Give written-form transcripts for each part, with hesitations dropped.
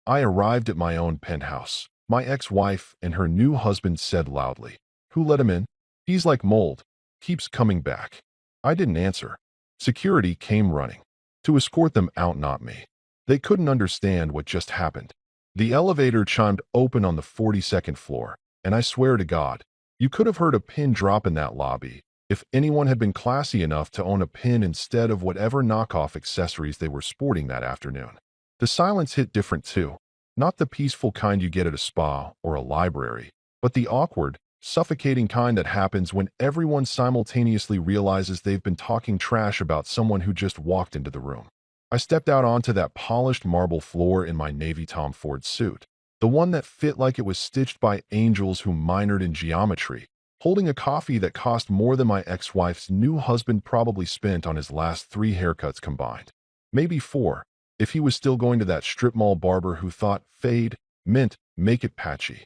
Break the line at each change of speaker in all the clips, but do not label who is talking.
I arrived at my own penthouse. My ex-wife and her new husband said loudly, "Who let him in? He's like mold. Keeps coming back." I didn't answer. Security came running to escort them out, not me. They couldn't understand what just happened. The elevator chimed open on the 42nd floor, and I swear to God, you could have heard a pin drop in that lobby if anyone had been classy enough to own a pin instead of whatever knockoff accessories they were sporting that afternoon. The silence hit different too. Not the peaceful kind you get at a spa or a library, but the awkward, suffocating kind that happens when everyone simultaneously realizes they've been talking trash about someone who just walked into the room. I stepped out onto that polished marble floor in my navy Tom Ford suit, the one that fit like it was stitched by angels who minored in geometry, holding a coffee that cost more than my ex-wife's new husband probably spent on his last 3 haircuts combined. Maybe 4, if he was still going to that strip mall barber who thought fade, mint, make it patchy.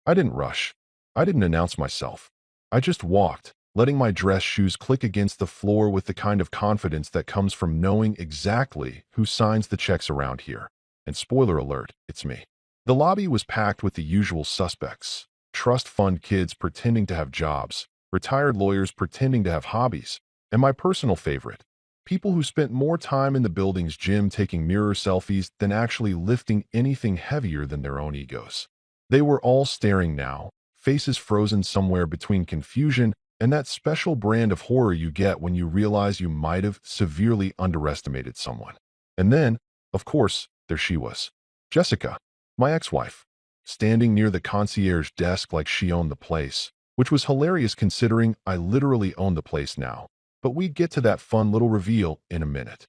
I didn't rush. I didn't announce myself. I just walked, letting my dress shoes click against the floor with the kind of confidence that comes from knowing exactly who signs the checks around here. And spoiler alert, it's me. The lobby was packed with the usual suspects. Trust fund kids pretending to have jobs, retired lawyers pretending to have hobbies, and my personal favorite, people who spent more time in the building's gym taking mirror selfies than actually lifting anything heavier than their own egos. They were all staring now, faces frozen somewhere between confusion and that special brand of horror you get when you realize you might have severely underestimated someone. And then, of course, there she was. Jessica, my ex-wife, standing near the concierge desk like she owned the place, which was hilarious considering I literally own the place now. But we'd get to that fun little reveal in a minute.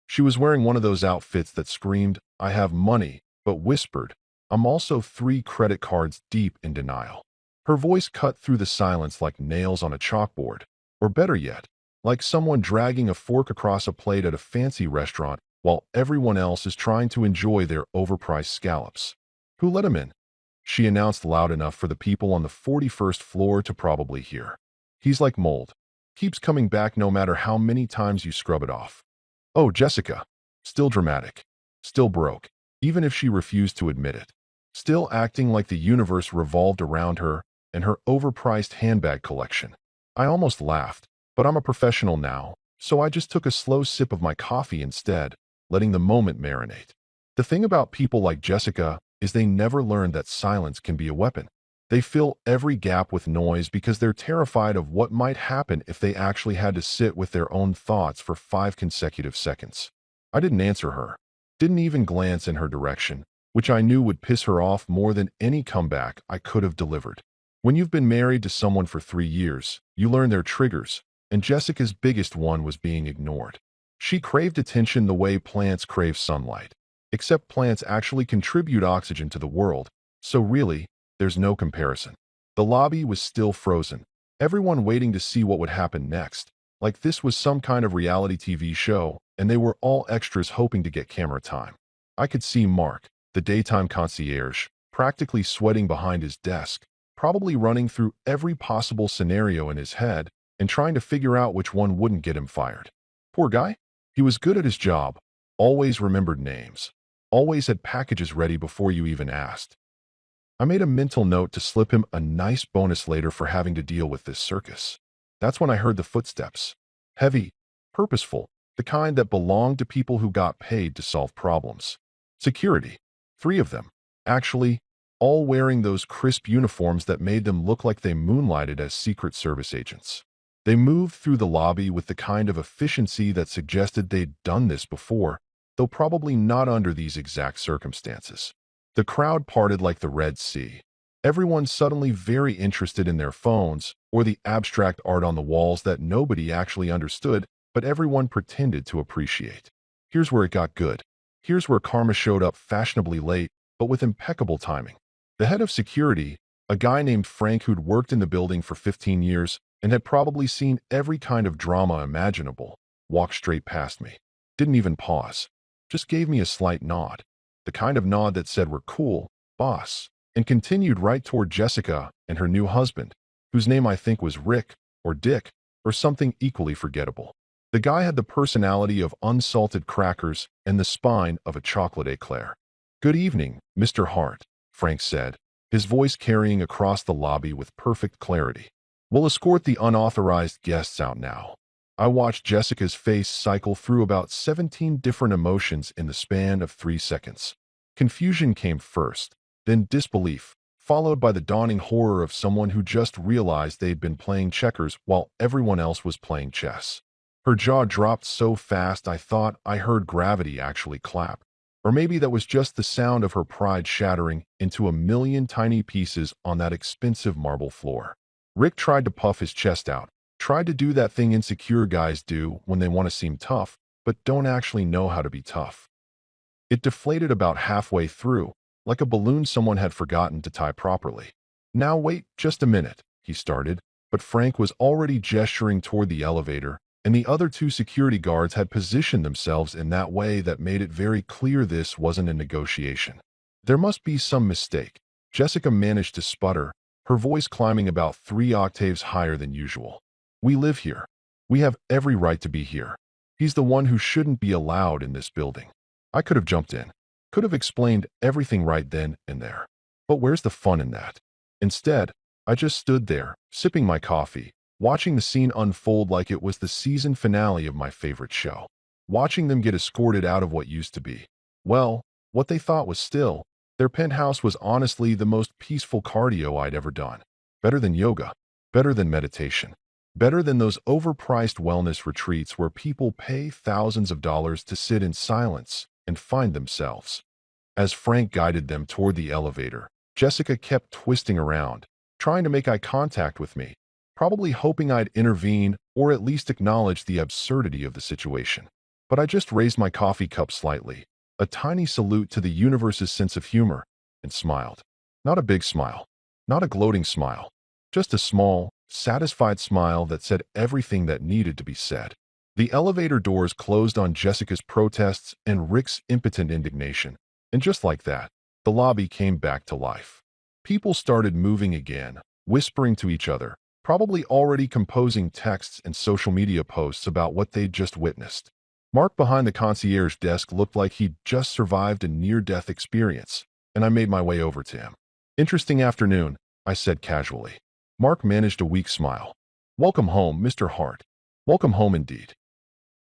She was wearing one of those outfits that screamed, "I have money," but whispered, "I'm also 3 credit cards deep in denial." Her voice cut through the silence like nails on a chalkboard, or better yet, like someone dragging a fork across a plate at a fancy restaurant while everyone else is trying to enjoy their overpriced scallops. "Who let him in?" she announced loud enough for the people on the 41st floor to probably hear. "He's like mold. Keeps coming back no matter how many times you scrub it off." Oh, Jessica. Still dramatic. Still broke, even if she refused to admit it. Still acting like the universe revolved around her and her overpriced handbag collection. I almost laughed, but I'm a professional now, so I just took a slow sip of my coffee instead, letting the moment marinate. The thing about people like Jessica is they never learn that silence can be a weapon. They fill every gap with noise because they're terrified of what might happen if they actually had to sit with their own thoughts for 5 consecutive seconds. I didn't answer her, didn't even glance in her direction, which I knew would piss her off more than any comeback I could have delivered. When you've been married to someone for 3 years, you learn their triggers, and Jessica's biggest one was being ignored. She craved attention the way plants crave sunlight. Except plants actually contribute oxygen to the world, so really, there's no comparison. The lobby was still frozen, everyone waiting to see what would happen next, like this was some kind of reality TV show, and they were all extras hoping to get camera time. I could see Mark, the daytime concierge, practically sweating behind his desk, probably running through every possible scenario in his head and trying to figure out which one wouldn't get him fired. Poor guy. He was good at his job, always remembered names, always had packages ready before you even asked. I made a mental note to slip him a nice bonus later for having to deal with this circus. That's when I heard the footsteps. Heavy, purposeful, the kind that belonged to people who got paid to solve problems. Security. 3 of them, actually, all wearing those crisp uniforms that made them look like they moonlighted as Secret Service agents. They moved through the lobby with the kind of efficiency that suggested they'd done this before, though probably not under these exact circumstances. The crowd parted like the Red Sea. Everyone suddenly very interested in their phones or the abstract art on the walls that nobody actually understood, but everyone pretended to appreciate. Here's where it got good. Here's where karma showed up fashionably late, but with impeccable timing. The head of security, a guy named Frank who'd worked in the building for 15 years and had probably seen every kind of drama imaginable, walked straight past me. Didn't even pause. Just gave me a slight nod. The kind of nod that said, "We're cool, boss," and continued right toward Jessica and her new husband, whose name I think was Rick, or Dick, or something equally forgettable. The guy had the personality of unsalted crackers and the spine of a chocolate eclair. "Good evening, Mr. Hart," Frank said, his voice carrying across the lobby with perfect clarity. "We'll escort the unauthorized guests out now." I watched Jessica's face cycle through about 17 different emotions in the span of 3 seconds. Confusion came first, then disbelief, followed by the dawning horror of someone who just realized they'd been playing checkers while everyone else was playing chess. Her jaw dropped so fast I thought I heard gravity actually clap. Or maybe that was just the sound of her pride shattering into a million tiny pieces on that expensive marble floor. Rick tried to puff his chest out, tried to do that thing insecure guys do when they want to seem tough, but don't actually know how to be tough. It deflated about halfway through, like a balloon someone had forgotten to tie properly. "Now wait just a minute," he started, but Frank was already gesturing toward the elevator, and the other two security guards had positioned themselves in that way that made it very clear this wasn't a negotiation. "There must be some mistake," Jessica managed to sputter, her voice climbing about 3 octaves higher than usual. "We live here. We have every right to be here. He's the one who shouldn't be allowed in this building." I could have jumped in, could have explained everything right then and there. But where's the fun in that? Instead, I just stood there, sipping my coffee, watching the scene unfold like it was the season finale of my favorite show. Watching them get escorted out of what used to be, well, what they thought was still, their penthouse was honestly the most peaceful cardio I'd ever done. Better than yoga, better than meditation, better than those overpriced wellness retreats where people pay thousands of dollars to sit in silence and find themselves. As Frank guided them toward the elevator, Jessica kept twisting around, trying to make eye contact with me, probably hoping I'd intervene or at least acknowledge the absurdity of the situation. But I just raised my coffee cup slightly, a tiny salute to the universe's sense of humor, and smiled. Not a big smile, not a gloating smile, just a small, satisfied smile that said everything that needed to be said. The elevator doors closed on Jessica's protests and Rick's impotent indignation, and just like that, the lobby came back to life. People started moving again, whispering to each other, probably already composing texts and social media posts about what they'd just witnessed. Mark behind the concierge desk looked like he'd just survived a near-death experience, and I made my way over to him. "Interesting afternoon," I said casually. Mark managed a weak smile. "Welcome home, Mr. Hart. Welcome home indeed.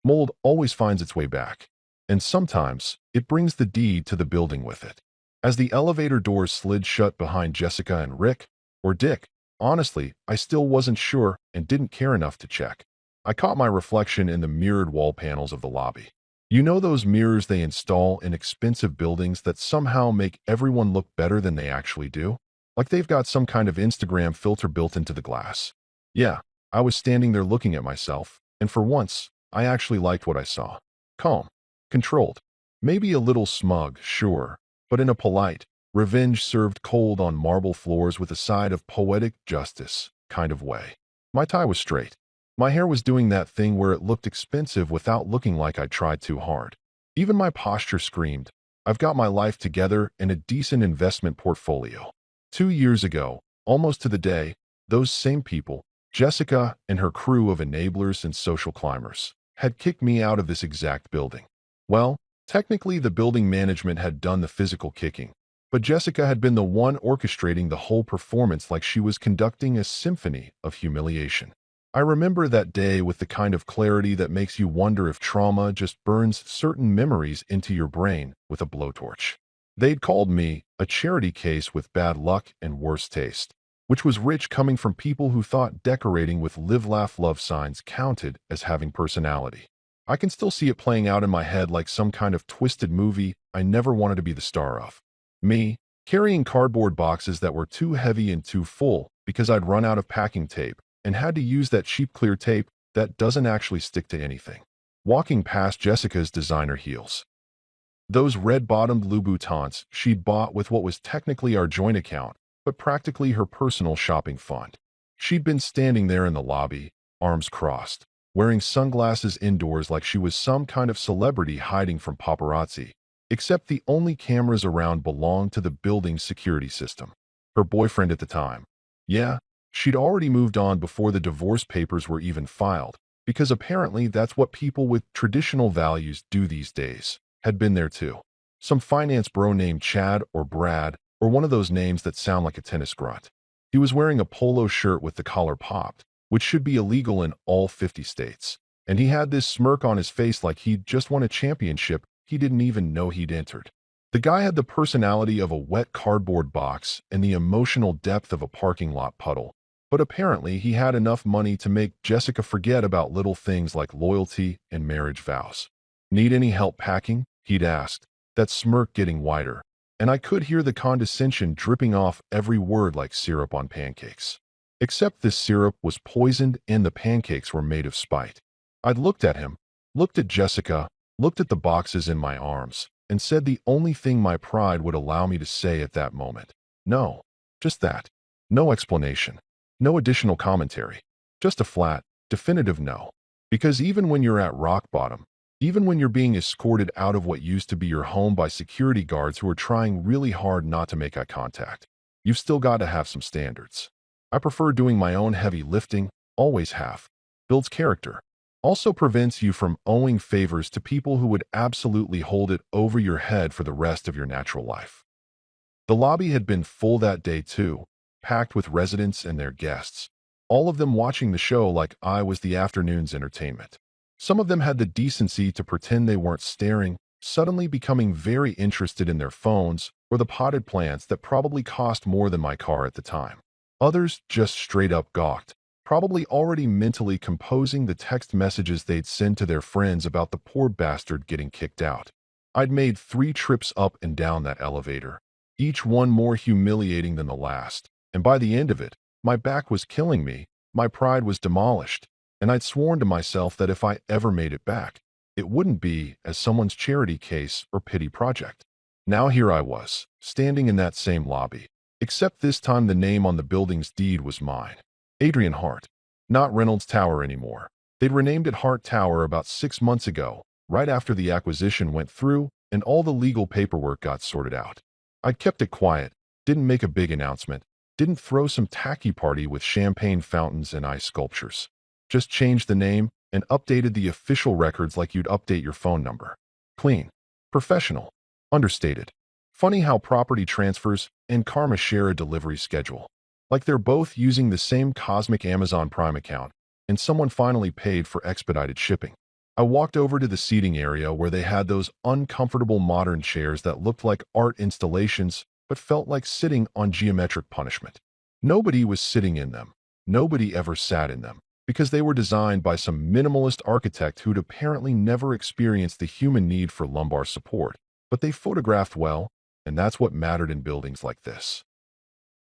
Mold always finds its way back, and sometimes it brings the deed to the building with it." As the elevator doors slid shut behind Jessica and Rick, or Dick, honestly, I still wasn't sure and didn't care enough to check. I caught my reflection in the mirrored wall panels of the lobby. You know those mirrors they install in expensive buildings that somehow make everyone look better than they actually do? Like they've got some kind of Instagram filter built into the glass. Yeah, I was standing there looking at myself, and for once, I actually liked what I saw. Calm, controlled, maybe a little smug, sure, but in a polite, revenge served cold on marble floors with a side of poetic justice kind of way. My tie was straight. My hair was doing that thing where it looked expensive without looking like I tried too hard. Even my posture screamed, I've got my life together and a decent investment portfolio. 2 years ago, almost to the day, those same people, Jessica and her crew of enablers and social climbers, had kicked me out of this exact building. Well, technically the building management had done the physical kicking, but Jessica had been the one orchestrating the whole performance like she was conducting a symphony of humiliation. I remember that day with the kind of clarity that makes you wonder if trauma just burns certain memories into your brain with a blowtorch. They'd called me a charity case with bad luck and worse taste, which was rich coming from people who thought decorating with live, laugh, love signs counted as having personality. I can still see it playing out in my head like some kind of twisted movie I never wanted to be the star of. Me, carrying cardboard boxes that were too heavy and too full because I'd run out of packing tape and had to use that cheap clear tape that doesn't actually stick to anything. Walking past Jessica's designer heels. Those red-bottomed Louboutins she'd bought with what was technically our joint account, but practically her personal shopping fund. She'd been standing there in the lobby, arms crossed, wearing sunglasses indoors like she was some kind of celebrity hiding from paparazzi, except the only cameras around belonged to the building's security system. Her boyfriend at the time. Yeah, she'd already moved on before the divorce papers were even filed, because apparently that's what people with traditional values do these days, had been there too. Some finance bro named Chad or Brad, or one of those names that sound like a tennis grunt. He was wearing a polo shirt with the collar popped, which should be illegal in all 50 states. And he had this smirk on his face like he'd just won a championship he didn't even know he'd entered. The guy had the personality of a wet cardboard box and the emotional depth of a parking lot puddle. But apparently he had enough money to make Jessica forget about little things like loyalty and marriage vows. "Need any help packing?" he'd asked, that smirk getting wider, and I could hear the condescension dripping off every word like syrup on pancakes. Except this syrup was poisoned and the pancakes were made of spite. I'd looked at him, looked at Jessica, looked at the boxes in my arms, and said the only thing my pride would allow me to say at that moment. No. Just that. No explanation. No additional commentary. Just a flat, definitive no. Because even when you're at rock bottom, even when you're being escorted out of what used to be your home by security guards who are trying really hard not to make eye contact, you've still got to have some standards. I prefer doing my own heavy lifting, always have. Builds character. Also prevents you from owing favors to people who would absolutely hold it over your head for the rest of your natural life. The lobby had been full that day too, packed with residents and their guests, all of them watching the show like I was the afternoon's entertainment. Some of them had the decency to pretend they weren't staring, suddenly becoming very interested in their phones or the potted plants that probably cost more than my car at the time. Others just straight up gawked, probably already mentally composing the text messages they'd send to their friends about the poor bastard getting kicked out. I'd made 3 trips up and down that elevator, each one more humiliating than the last, and by the end of it, my back was killing me, my pride was demolished, and I'd sworn to myself that if I ever made it back, it wouldn't be as someone's charity case or pity project. Now here I was, standing in that same lobby, except this time the name on the building's deed was mine. Adrian Hart. Not Reynolds Tower anymore. They'd renamed it Hart Tower about 6 months ago, right after the acquisition went through and all the legal paperwork got sorted out. I'd kept it quiet, didn't make a big announcement, didn't throw some tacky party with champagne fountains and ice sculptures. Just changed the name and updated the official records like you'd update your phone number. Clean. Professional. Understated. Funny how property transfers and karma share a delivery schedule. Like they're both using the same cosmic Amazon Prime account, and someone finally paid for expedited shipping. I walked over to the seating area where they had those uncomfortable modern chairs that looked like art installations but felt like sitting on geometric punishment. Nobody was sitting in them. Nobody ever sat in them, because they were designed by some minimalist architect who'd apparently never experienced the human need for lumbar support. But they photographed well, and that's what mattered in buildings like this.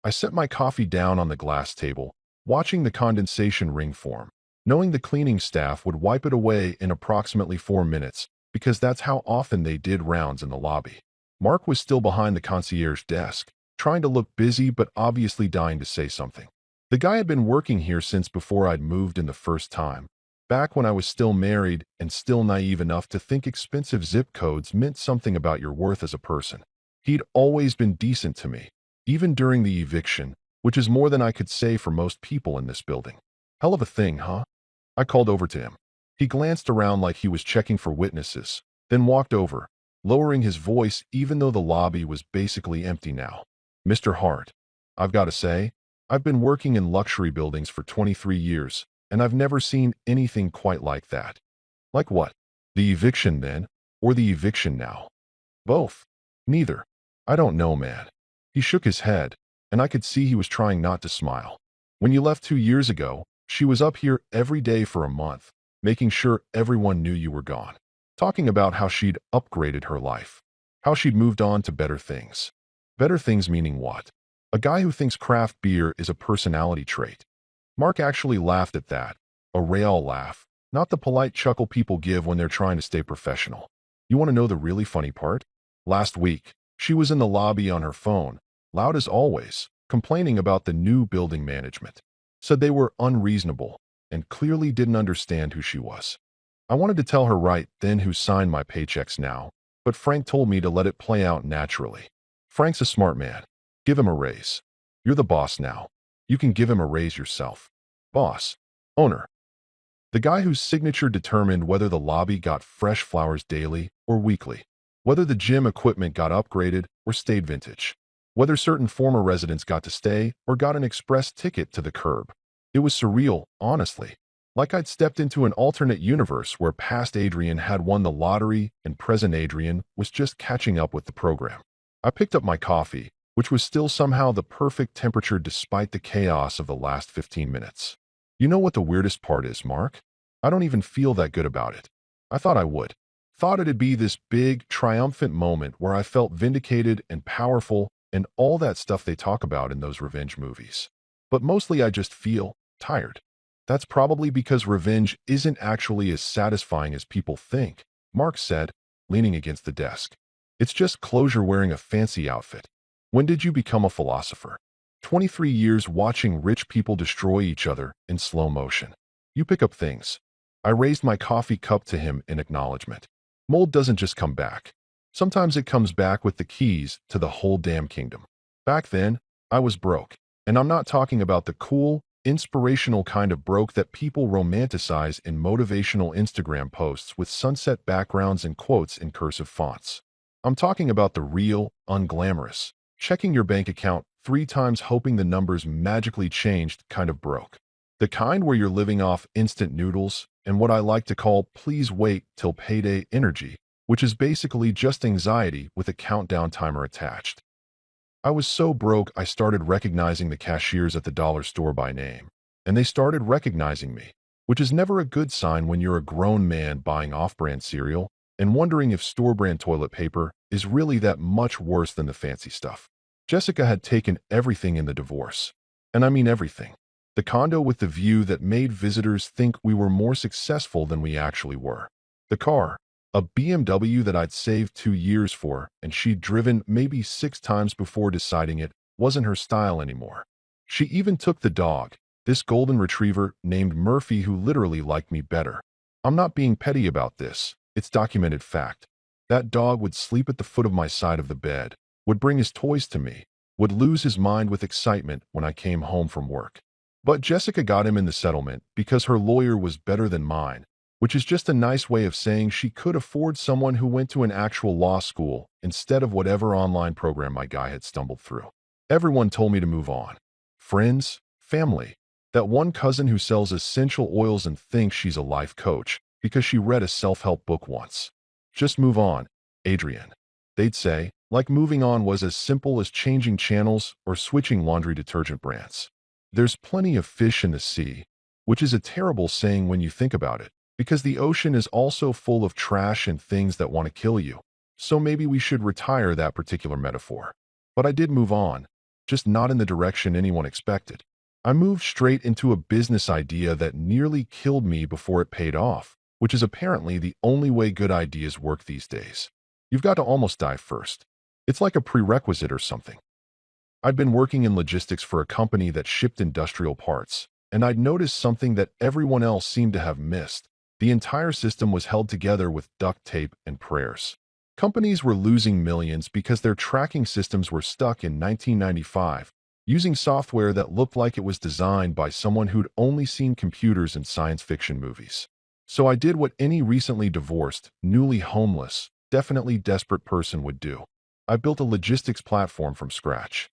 I set my coffee down on the glass table, watching the condensation ring form, knowing the cleaning staff would wipe it away in approximately 4 minutes, because that's how often they did rounds in the lobby. Mark was still behind the concierge desk, trying to look busy but obviously dying to say something. The guy had been working here since before I'd moved in the first time, back when I was still married and still naive enough to think expensive zip codes meant something about your worth as a person. He'd always been decent to me, even during the eviction, which is more than I could say for most people in this building. Hell of a thing, huh? I called over to him. He glanced around like he was checking for witnesses, then walked over, lowering his voice even though the lobby was basically empty now. "Mr. Hart, I've got to say, I've been working in luxury buildings for 23 years, and I've never seen anything quite like that." "Like what? The eviction then, or the eviction now?" "Both. Neither. I don't know, man." He shook his head, and I could see he was trying not to smile. "When you left 2 years ago, she was up here every day for a month, making sure everyone knew you were gone. Talking about how she'd upgraded her life. How she'd moved on to better things." Better things meaning what? A guy who thinks craft beer is a personality trait. Mark actually laughed at that. A real laugh, not the polite chuckle people give when they're trying to stay professional. "You want to know the really funny part? Last week, she was in the lobby on her phone, loud as always, complaining about the new building management. Said they were unreasonable and clearly didn't understand who she was. I wanted to tell her right then who signed my paychecks now, but Frank told me to let it play out naturally. Frank's a smart man. Give him a raise. You're the boss now. You can give him a raise yourself." Boss. Owner. The guy whose signature determined whether the lobby got fresh flowers daily or weekly. Whether the gym equipment got upgraded or stayed vintage. Whether certain former residents got to stay or got an express ticket to the curb. It was surreal, honestly. Like I'd stepped into an alternate universe where past Adrian had won the lottery and present Adrian was just catching up with the program. I picked up my coffee, which was still somehow the perfect temperature despite the chaos of the last 15 minutes. You know what the weirdest part is, Mark? I don't even feel that good about it. I thought I would. Thought it'd be this big, triumphant moment where I felt vindicated and powerful and all that stuff they talk about in those revenge movies. But mostly I just feel tired. That's probably because revenge isn't actually as satisfying as people think, Mark said, leaning against the desk. It's just closure wearing a fancy outfit. When did you become a philosopher? 23 years watching rich people destroy each other in slow motion. You pick up things. I raised my coffee cup to him in acknowledgement. Mold doesn't just come back. Sometimes it comes back with the keys to the whole damn kingdom. Back then, I was broke. And I'm not talking about the cool, inspirational kind of broke that people romanticize in motivational Instagram posts with sunset backgrounds and quotes in cursive fonts. I'm talking about the real, unglamorous, checking your bank account 3 times hoping the numbers magically changed kind of broke. The kind where you're living off instant noodles and what I like to call please wait till payday energy, which is basically just anxiety with a countdown timer attached. I was so broke I started recognizing the cashiers at the dollar store by name, and they started recognizing me, which is never a good sign when you're a grown man buying off-brand cereal and wondering if store-brand toilet paper is really that much worse than the fancy stuff. Jessica had taken everything in the divorce, and I mean everything. The condo with the view that made visitors think we were more successful than we actually were. The car, a BMW that I'd saved 2 years for and she'd driven maybe 6 times before deciding it wasn't her style anymore. She even took the dog, this golden retriever named Murphy who literally liked me better. I'm not being petty about this, it's documented fact. That dog would sleep at the foot of my side of the bed, would bring his toys to me, would lose his mind with excitement when I came home from work. But Jessica got him in the settlement because her lawyer was better than mine, which is just a nice way of saying she could afford someone who went to an actual law school instead of whatever online program my guy had stumbled through. Everyone told me to move on. Friends, family, that one cousin who sells essential oils and thinks she's a life coach because she read a self-help book once. Just move on, Adrian. They'd say, like moving on was as simple as changing channels or switching laundry detergent brands. There's plenty of fish in the sea, which is a terrible saying when you think about it, because the ocean is also full of trash and things that want to kill you. So maybe we should retire that particular metaphor. But I did move on, just not in the direction anyone expected. I moved straight into a business idea that nearly killed me before it paid off, which is apparently the only way good ideas work these days. You've got to almost die first. It's like a prerequisite or something. I'd been working in logistics for a company that shipped industrial parts, and I'd noticed something that everyone else seemed to have missed. The entire system was held together with duct tape and prayers. Companies were losing millions because their tracking systems were stuck in 1995, using software that looked like it was designed by someone who'd only seen computers in science fiction movies. So I did what any recently divorced, newly homeless, definitely desperate person would do. I built a logistics platform from scratch.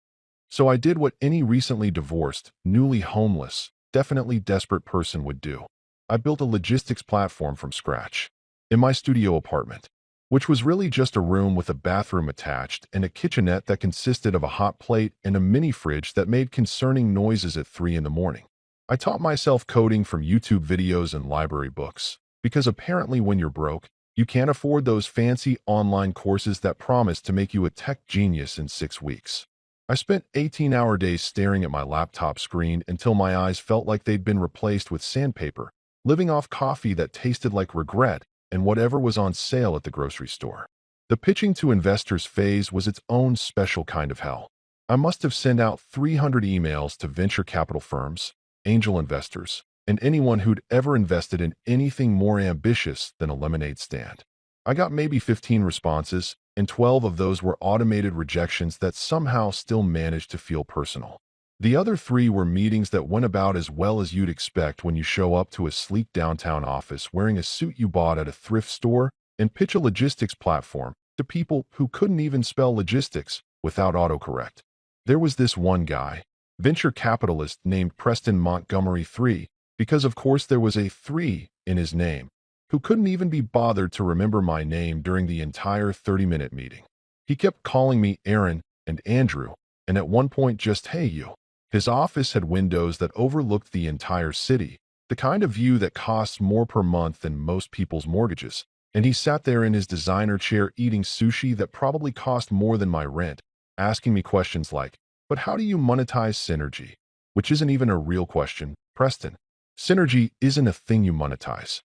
So I did what any recently divorced, newly homeless, definitely desperate person would do. I built a logistics platform from scratch. In my studio apartment, which was really just a room with a bathroom attached and a kitchenette that consisted of a hot plate and a mini fridge that made concerning noises at 3 in the morning. I taught myself coding from YouTube videos and library books, because apparently when you're broke, you can't afford those fancy online courses that promise to make you a tech genius in 6 weeks. I spent 18-hour days staring at my laptop screen until my eyes felt like they'd been replaced with sandpaper, living off coffee that tasted like regret and whatever was on sale at the grocery store. The pitching to investors phase was its own special kind of hell. I must have sent out 300 emails to venture capital firms, angel investors, and anyone who'd ever invested in anything more ambitious than a lemonade stand. I got maybe 15 responses, and 12 of those were automated rejections that somehow still managed to feel personal. The other 3 were meetings that went about as well as you'd expect when you show up to a sleek downtown office wearing a suit you bought at a thrift store and pitch a logistics platform to people who couldn't even spell logistics without autocorrect. There was this one guy, venture capitalist named Preston Montgomery III, because of course there was a 3 in his name, who couldn't even be bothered to remember my name during the entire 30-minute meeting. He kept calling me Aaron and Andrew, and at one point just hey you. His office had windows that overlooked the entire city, the kind of view that costs more per month than most people's mortgages. And he sat there in his designer chair eating sushi that probably cost more than my rent, asking me questions like, but how do you monetize synergy? Which isn't even a real question, Preston. Synergy isn't a thing you monetize.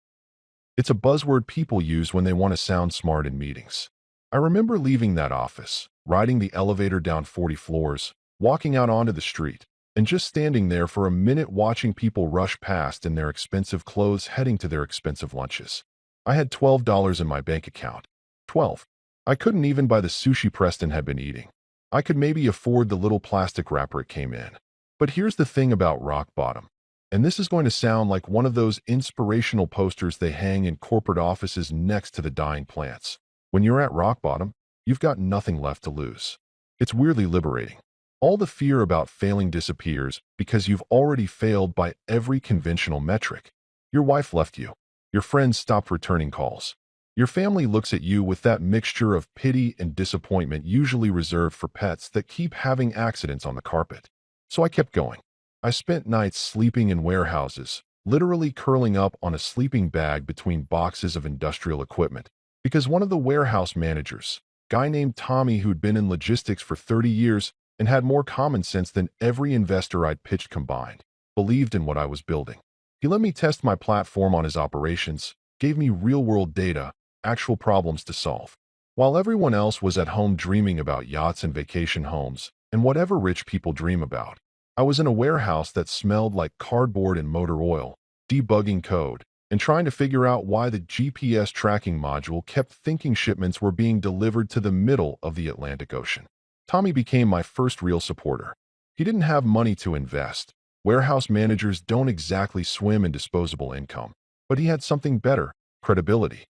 It's a buzzword people use when they want to sound smart in meetings. I remember leaving that office, riding the elevator down 40 floors, walking out onto the street, and just standing there for a minute watching people rush past in their expensive clothes heading to their expensive lunches. I had $12 in my bank account. 12. I couldn't even buy the sushi Preston had been eating. I could maybe afford the little plastic wrapper it came in. But here's the thing about rock bottom. And this is going to sound like one of those inspirational posters they hang in corporate offices next to the dying plants. When you're at rock bottom, you've got nothing left to lose. It's weirdly liberating. All the fear about failing disappears because you've already failed by every conventional metric. Your wife left you. Your friends stopped returning calls. Your family looks at you with that mixture of pity and disappointment usually reserved for pets that keep having accidents on the carpet. So I kept going. I spent nights sleeping in warehouses, literally curling up on a sleeping bag between boxes of industrial equipment, because one of the warehouse managers, a guy named Tommy who'd been in logistics for 30 years and had more common sense than every investor I'd pitched combined, believed in what I was building. He let me test my platform on his operations, gave me real-world data, actual problems to solve. While everyone else was at home dreaming about yachts and vacation homes, and whatever rich people dream about, I was in a warehouse that smelled like cardboard and motor oil, debugging code, and trying to figure out why the GPS tracking module kept thinking shipments were being delivered to the middle of the Atlantic Ocean. Tommy became my first real supporter. He didn't have money to invest. Warehouse managers don't exactly swim in disposable income. But he had something better, credibility.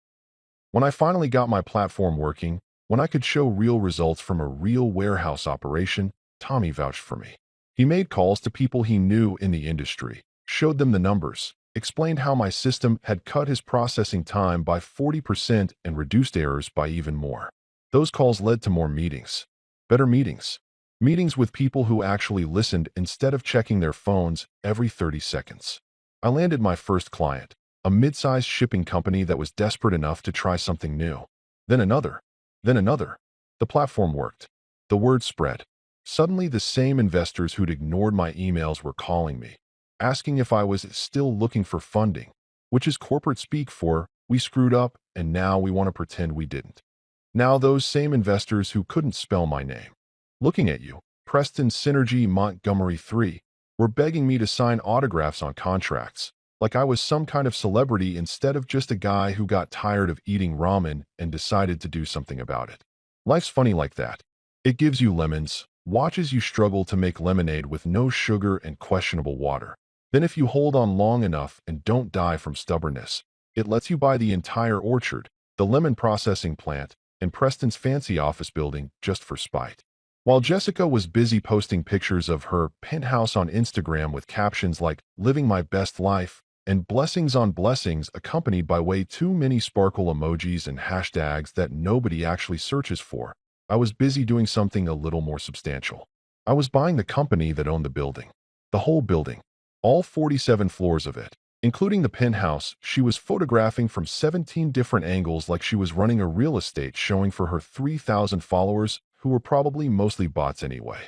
When I finally got my platform working, when I could show real results from a real warehouse operation, Tommy vouched for me. He made calls to people he knew in the industry, showed them the numbers, explained how my system had cut his processing time by 40% and reduced errors by even more. Those calls led to more meetings. Better meetings. Meetings with people who actually listened instead of checking their phones every 30 seconds. I landed my first client, a mid-sized shipping company that was desperate enough to try something new. Then another. Then another. The platform worked. The word spread. Suddenly, the same investors who'd ignored my emails were calling me, asking if I was still looking for funding, which is corporate speak for, we screwed up and now we want to pretend we didn't. Now those same investors who couldn't spell my name, looking at you, Preston Synergy Montgomery III, were begging me to sign autographs on contracts, like I was some kind of celebrity instead of just a guy who got tired of eating ramen and decided to do something about it. Life's funny like that. It gives you lemons, watches you struggle to make lemonade with no sugar and questionable water. Then if you hold on long enough and don't die from stubbornness, it lets you buy the entire orchard, the lemon processing plant, and Preston's fancy office building just for spite. While Jessica was busy posting pictures of her penthouse on Instagram with captions like "living my best life" and "blessings on blessings" accompanied by way too many sparkle emojis and hashtags that nobody actually searches for, I was busy doing something a little more substantial. I was buying the company that owned the building. The whole building. All 47 floors of it. Including the penthouse she was photographing from 17 different angles like she was running a real estate showing for her 3,000 followers who were probably mostly bots anyway.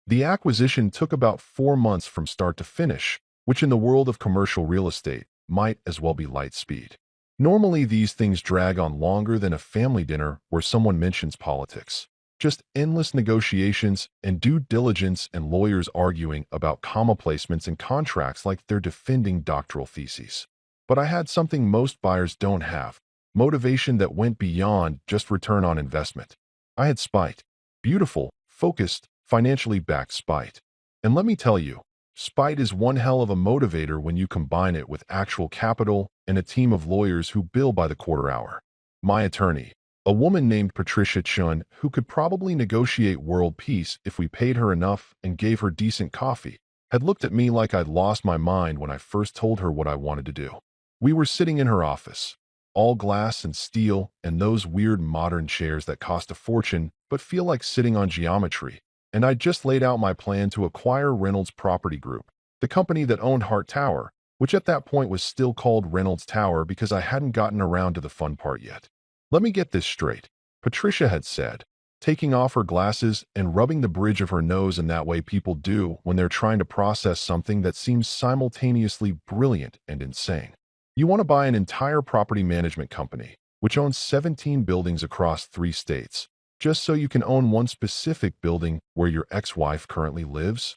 The acquisition took about 4 months from start to finish, which in the world of commercial real estate might as well be light speed. Normally these things drag on longer than a family dinner where someone mentions politics. Just endless negotiations and due diligence and lawyers arguing about comma placements and contracts like they're defending doctoral theses. But I had something most buyers don't have, motivation that went beyond just return on investment. I had spite. Beautiful, focused, financially backed spite. And let me tell you, spite is one hell of a motivator when you combine it with actual capital and a team of lawyers who bill by the quarter hour. My attorney, A woman named Patricia Chun, who could probably negotiate world peace if we paid her enough and gave her decent coffee, had looked at me like I'd lost my mind when I first told her what I wanted to do. We were sitting in her office, all glass and steel and those weird modern chairs that cost a fortune but feel like sitting on geometry, and I'd just laid out my plan to acquire Reynolds Property Group, the company that owned Hart Tower, which at that point was still called Reynolds Tower because I hadn't gotten around to the fun part yet. Let me get this straight, Patricia had said, taking off her glasses and rubbing the bridge of her nose in that way people do when they're trying to process something that seems simultaneously brilliant and insane. You want to buy an entire property management company, which owns 17 buildings across 3 states, just so you can own one specific building where your ex-wife currently lives?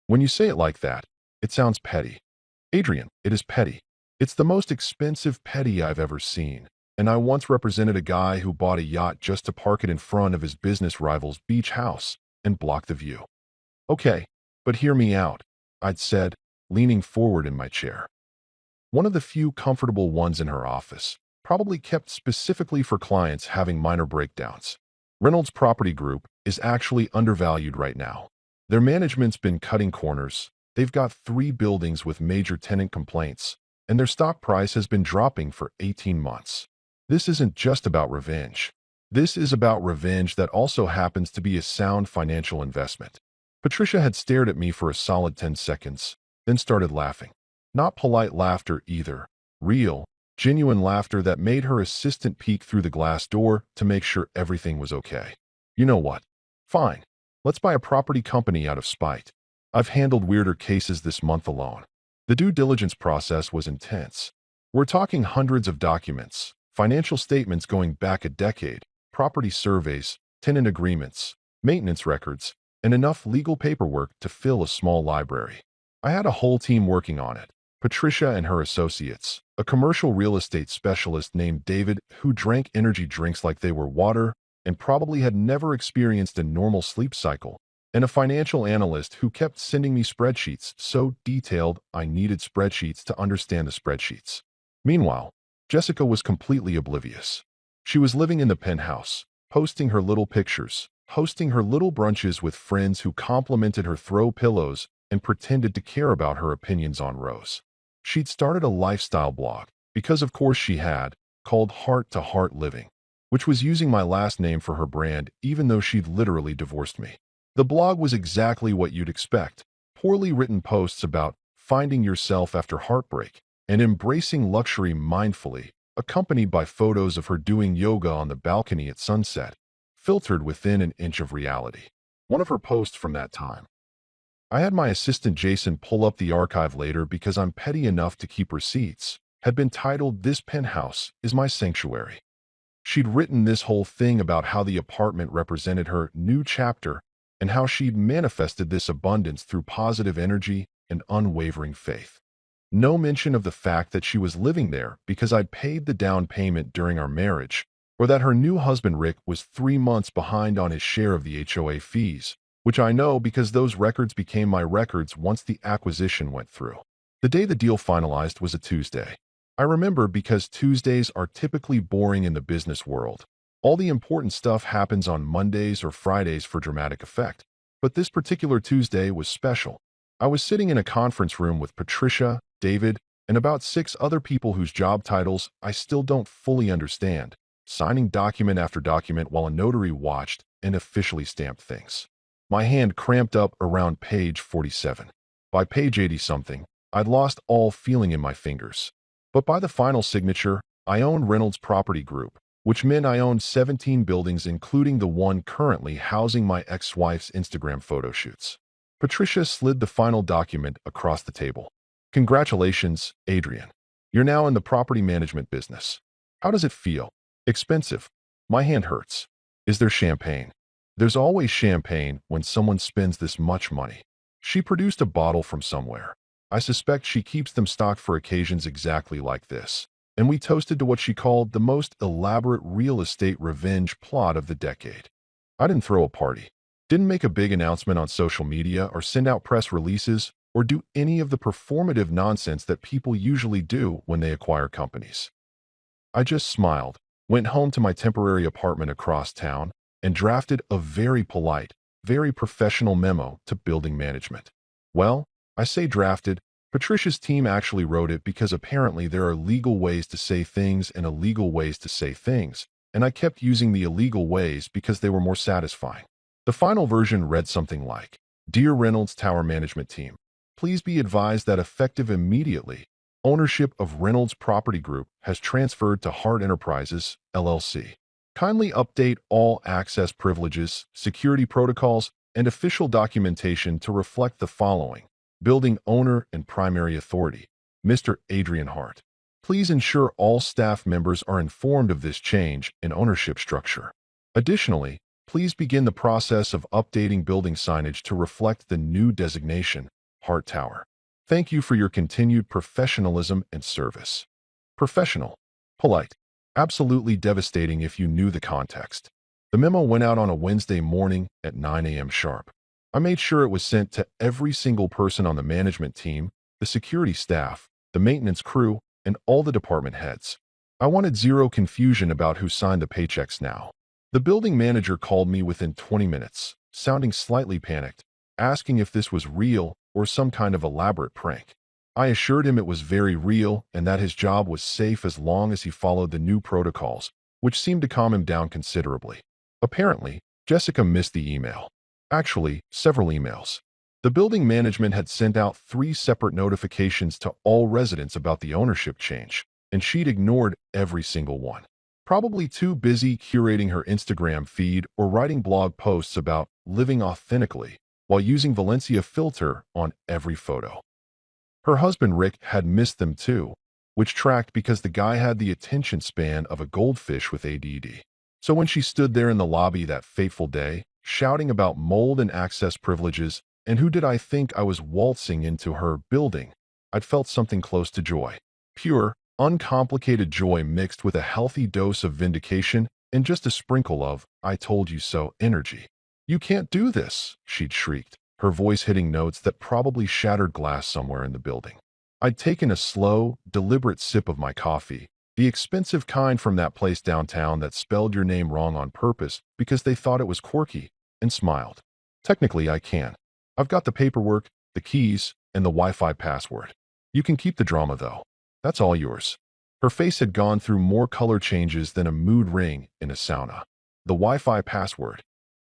When you say it like that, it sounds petty. Adrian, it is petty. It's the most expensive petty I've ever seen. And I once represented a guy who bought a yacht just to park it in front of his business rival's beach house and block the view. Okay, but hear me out, I'd said, leaning forward in my chair. One of the few comfortable ones in her office, probably kept specifically for clients having minor breakdowns. Reynolds Property Group is actually undervalued right now. Their management's been cutting corners. They've got 3 buildings with major tenant complaints, and their stock price has been dropping for 18 months. This isn't just about revenge. This is about revenge that also happens to be a sound financial investment. Patricia had stared at me for a solid 10 seconds, then started laughing. Not polite laughter either. Real, genuine laughter that made her assistant peek through the glass door to make sure everything was okay. You know what? Fine. Let's buy a property company out of spite. I've handled weirder cases this month alone. The due diligence process was intense. We're talking hundreds of documents, financial statements going back a decade, property surveys, tenant agreements, maintenance records, and enough legal paperwork to fill a small library. I had a whole team working on it. Patricia and her associates, a commercial real estate specialist named David who drank energy drinks like they were water and probably had never experienced a normal sleep cycle, and a financial analyst who kept sending me spreadsheets so detailed I needed spreadsheets to understand the spreadsheets. Meanwhile, Jessica was completely oblivious. She was living in the penthouse, posting her little pictures, hosting her little brunches with friends who complimented her throw pillows and pretended to care about her opinions on Rose. She'd started a lifestyle blog, because of course she had, called Heart to Heart Living, which was using my last name for her brand even though she'd literally divorced me. The blog was exactly what you'd expect, poorly written posts about finding yourself after heartbreak and embracing luxury mindfully, accompanied by photos of her doing yoga on the balcony at sunset, filtered within an inch of reality. One of her posts from that time. I had my assistant Jason pull up the archive later because I'm petty enough to keep receipts, had been titled "This Penthouse is My Sanctuary." She'd written this whole thing about how the apartment represented her new chapter and how she'd manifested this abundance through positive energy and unwavering faith. No mention of the fact that she was living there because I'd paid the down payment during our marriage, or that her new husband Rick was 3 months behind on his share of the HOA fees, which I know because those records became my records once the acquisition went through. The day the deal finalized was a Tuesday. I remember because Tuesdays are typically boring in the business world. All the important stuff happens on Mondays or Fridays for dramatic effect. But this particular Tuesday was special. I was sitting in a conference room with Patricia, David, and about 6 other people whose job titles I still don't fully understand, signing document after document while a notary watched and officially stamped things. My hand cramped up around page 47. By page 80-something, I'd lost all feeling in my fingers. But by the final signature, I owned Reynolds Property Group, which meant I owned 17 buildings including the one currently housing my ex-wife's Instagram photo shoots. Patricia slid the final document across the table. Congratulations, Adrian. You're now in the property management business. How does it feel? Expensive. My hand hurts. Is there champagne? There's always champagne when someone spends this much money. She produced a bottle from somewhere. I suspect she keeps them stocked for occasions exactly like this. And we toasted to what she called the most elaborate real estate revenge plot of the decade. I didn't throw a party, didn't make a big announcement on social media or send out press releases or do any of the performative nonsense that people usually do when they acquire companies. I just smiled, went home to my temporary apartment across town, and drafted a very polite, very professional memo to building management. Well, I say drafted. Patricia's team actually wrote it because apparently there are legal ways to say things and illegal ways to say things, and I kept using the illegal ways because they were more satisfying. The final version read something like, Dear Reynolds Tower Management Team, please be advised that effective immediately, ownership of Reynolds Property Group has transferred to Hart Enterprises, LLC. Kindly update all access privileges, security protocols, and official documentation to reflect the following. Building owner and primary authority, Mr. Adrian Hart. Please ensure all staff members are informed of this change in ownership structure. Additionally, please begin the process of updating building signage to reflect the new designation, Hart Tower. Thank you for your continued professionalism and service. Professional. Polite. Absolutely devastating if you knew the context. The memo went out on a Wednesday morning at 9 a.m. sharp. I made sure it was sent to every single person on the management team, the security staff, the maintenance crew, and all the department heads. I wanted zero confusion about who signed the paychecks now. The building manager called me within 20 minutes, sounding slightly panicked, asking if this was real or some kind of elaborate prank. I assured him it was very real and that his job was safe as long as he followed the new protocols, which seemed to calm him down considerably. Apparently, Jessica missed the email. Actually, several emails. The building management had sent out 3 separate notifications to all residents about the ownership change, and she'd ignored every single one. Probably too busy curating her Instagram feed or writing blog posts about living authentically while using Valencia filter on every photo. Her husband Rick had missed them too, which tracked because the guy had the attention span of a goldfish with ADD. So when she stood there in the lobby that fateful day, shouting about mold and access privileges, and who did I think I was waltzing into her building, I'd felt something close to joy. Pure, uncomplicated joy mixed with a healthy dose of vindication and just a sprinkle of, I told you so, energy. You can't do this, she'd shrieked, her voice hitting notes that probably shattered glass somewhere in the building. I'd taken a slow, deliberate sip of my coffee, the expensive kind from that place downtown that spelled your name wrong on purpose because they thought it was quirky, and smiled. Technically, I can. I've got the paperwork, the keys, and the Wi-Fi password. You can keep the drama, though. That's all yours. Her face had gone through more color changes than a mood ring in a sauna. The Wi-Fi password.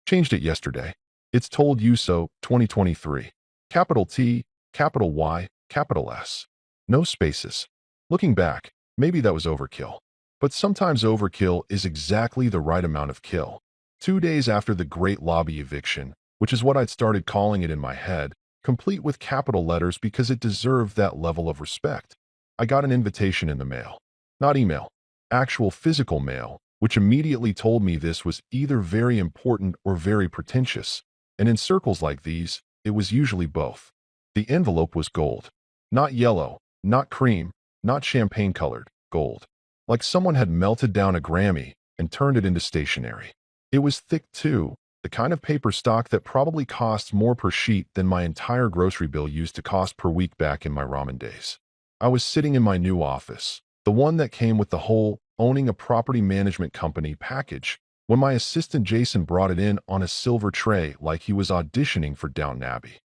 Changed it yesterday. It's told you so, 2023. Capital T, capital Y, capital S. No spaces. Looking back, maybe that was overkill. But sometimes overkill is exactly the right amount of kill. 2 days after the great lobby eviction, which is what I'd started calling it in my head, complete with capital letters because it deserved that level of respect, I got an invitation in the mail. Not email, actual physical mail, which immediately told me this was either very important or very pretentious. And in circles like these, it was usually both. The envelope was gold. Not yellow, not cream, not champagne-colored, gold. Like someone had melted down a Grammy and turned it into stationery. It was thick too, the kind of paper stock that probably costs more per sheet than my entire grocery bill used to cost per week back in my ramen days. I was sitting in my new office, the one that came with the whole owning a property management company package, when my assistant Jason brought it in on a silver tray like he was auditioning for Downton Abbey.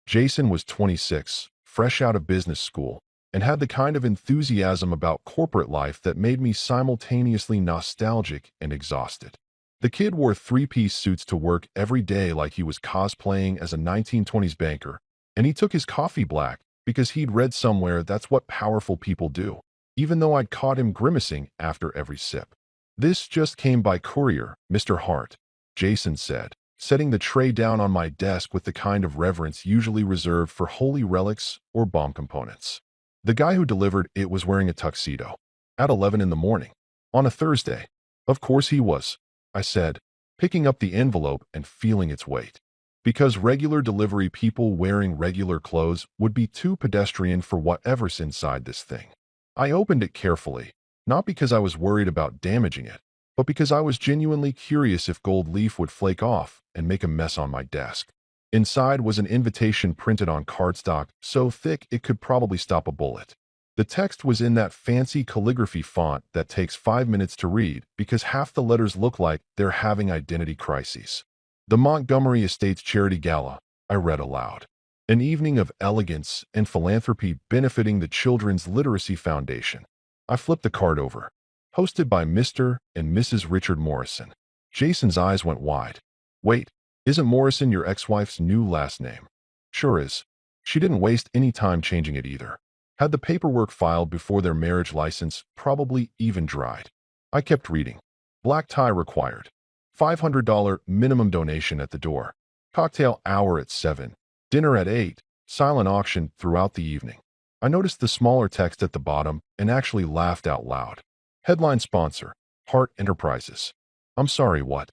Jason was 26, fresh out of business school, and had the kind of enthusiasm about corporate life that made me simultaneously nostalgic and exhausted. The kid wore 3-piece suits to work every day like he was cosplaying as a 1920s banker, and he took his coffee black because he'd read somewhere that's what powerful people do, even though I'd caught him grimacing after every sip. This just came by courier, Mr. Hart, Jason said, setting the tray down on my desk with the kind of reverence usually reserved for holy relics or bomb components. The guy who delivered it was wearing a tuxedo. At 11 in the morning. On a Thursday. Of course he was, I said, picking up the envelope and feeling its weight. Because regular delivery people wearing regular clothes would be too pedestrian for whatever's inside this thing. I opened it carefully, not because I was worried about damaging it, but because I was genuinely curious if gold leaf would flake off and make a mess on my desk. Inside was an invitation printed on cardstock so thick it could probably stop a bullet. The text was in that fancy calligraphy font that takes 5 minutes to read because half the letters look like they're having identity crises. The Montgomery Estates Charity Gala, I read aloud. An evening of elegance and philanthropy benefiting the Children's Literacy Foundation. I flipped the card over. Hosted by Mr. and Mrs. Richard Morrison. Jason's eyes went wide. Wait, isn't Morrison your ex-wife's new last name? Sure is. She didn't waste any time changing it either. Had the paperwork filed before their marriage license probably even dried. I kept reading. Black tie required. $500 minimum donation at the door. Cocktail hour at 7. Dinner at 8. Silent auction throughout the evening. I noticed the smaller text at the bottom and actually laughed out loud. Headline sponsor, Hart Enterprises. I'm sorry, what?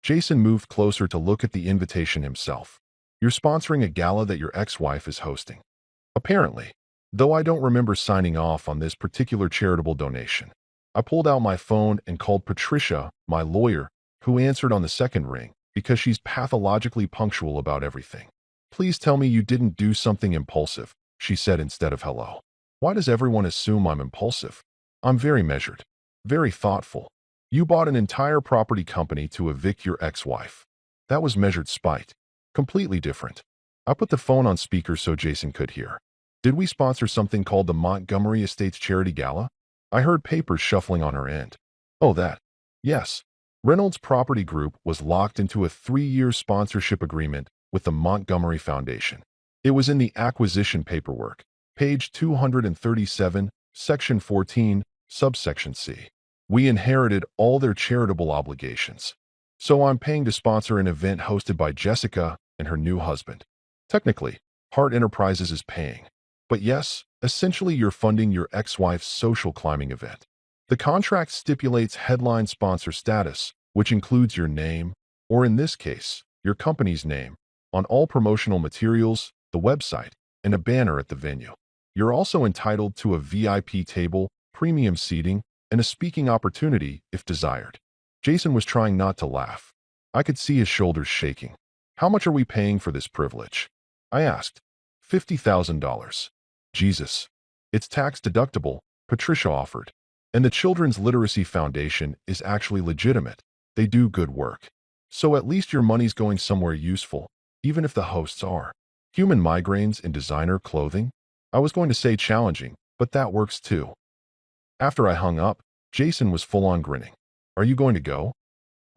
Jason moved closer to look at the invitation himself. You're sponsoring a gala that your ex-wife is hosting. Apparently, though I don't remember signing off on this particular charitable donation. I pulled out my phone and called Patricia, my lawyer, who answered on the second ring because she's pathologically punctual about everything. Please tell me you didn't do something impulsive, she said instead of hello. Why does everyone assume I'm impulsive? I'm very measured, very thoughtful. You bought an entire property company to evict your ex-wife. That was measured spite. Completely different. I put the phone on speaker so Jason could hear. Did we sponsor something called the Montgomery Estates Charity Gala? I heard papers shuffling on her end. Oh, that. Yes. Reynolds Property Group was locked into a 3-year sponsorship agreement with the Montgomery Foundation. It was in the acquisition paperwork, page 237, section 14, subsection C. We inherited all their charitable obligations. So I'm paying to sponsor an event hosted by Jessica and her new husband. Technically, Hart Enterprises is paying. But yes, essentially you're funding your ex-wife's social climbing event. The contract stipulates headline sponsor status, which includes your name, or in this case, your company's name, on all promotional materials, the website, and a banner at the venue. You're also entitled to a VIP table, premium seating, and a speaking opportunity if desired. Jason was trying not to laugh. I could see his shoulders shaking. How much are we paying for this privilege? I asked. $50,000. Jesus. It's tax deductible, Patricia offered. And the Children's Literacy Foundation is actually legitimate. They do good work. So at least your money's going somewhere useful, even if the hosts are. Human migraines in designer clothing? I was going to say challenging, but that works too. After I hung up, Jason was full-on grinning. Are you going to go?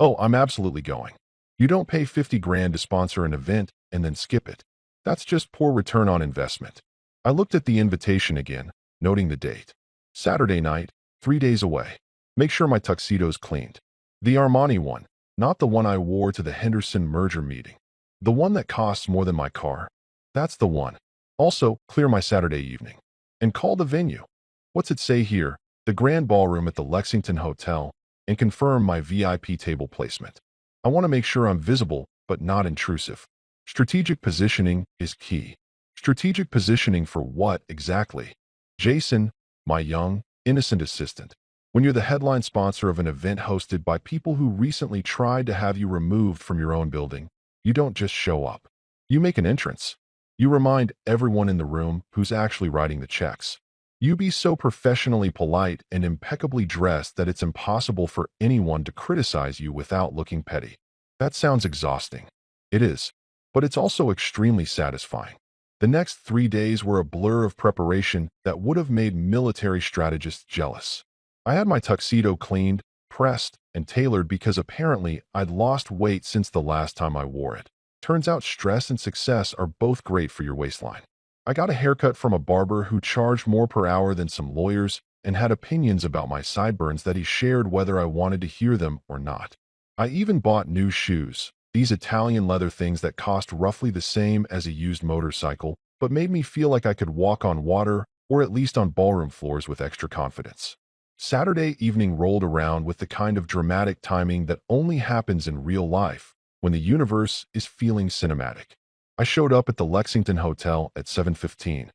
Oh, I'm absolutely going. You don't pay 50 grand to sponsor an event and then skip it. That's just poor return on investment. I looked at the invitation again, noting the date. Saturday night, 3 days away. Make sure my tuxedo's cleaned. The Armani one, not the one I wore to the Henderson merger meeting. The one that costs more than my car. That's the one. Also, clear my Saturday evening. And call the venue. What's it say here? The Grand Ballroom at the Lexington Hotel, and confirm my VIP table placement. I want to make sure I'm visible, but not intrusive. Strategic positioning is key. Strategic positioning for what exactly? Jason, my young, innocent assistant. When you're the headline sponsor of an event hosted by people who recently tried to have you removed from your own building, you don't just show up. You make an entrance. You remind everyone in the room who's actually writing the checks. You be so professionally polite and impeccably dressed that it's impossible for anyone to criticize you without looking petty. That sounds exhausting. It is. But it's also extremely satisfying. The next 3 days were a blur of preparation that would have made military strategists jealous. I had my tuxedo cleaned, pressed, and tailored because apparently I'd lost weight since the last time I wore it. Turns out stress and success are both great for your waistline. I got a haircut from a barber who charged more per hour than some lawyers and had opinions about my sideburns that he shared whether I wanted to hear them or not. I even bought new shoes, these Italian leather things that cost roughly the same as a used motorcycle, but made me feel like I could walk on water or at least on ballroom floors with extra confidence. Saturday evening rolled around with the kind of dramatic timing that only happens in real life when the universe is feeling cinematic. I showed up at the Lexington Hotel at 7:15.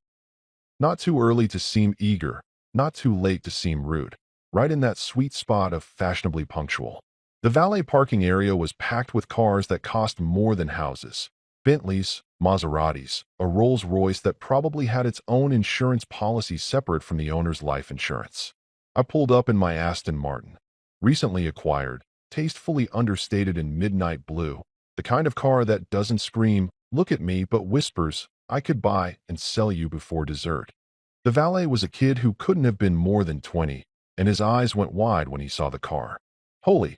Not too early to seem eager, not too late to seem rude. Right in that sweet spot of fashionably punctual. The valet parking area was packed with cars that cost more than houses. Bentleys, Maseratis, a Rolls-Royce that probably had its own insurance policy separate from the owner's life insurance. I pulled up in my Aston Martin, recently acquired, tastefully understated in midnight blue, the kind of car that doesn't scream, "Look at me," but whispers, "I could buy and sell you before dessert." The valet was a kid who couldn't have been more than 20, and his eyes went wide when he saw the car. "Holy,"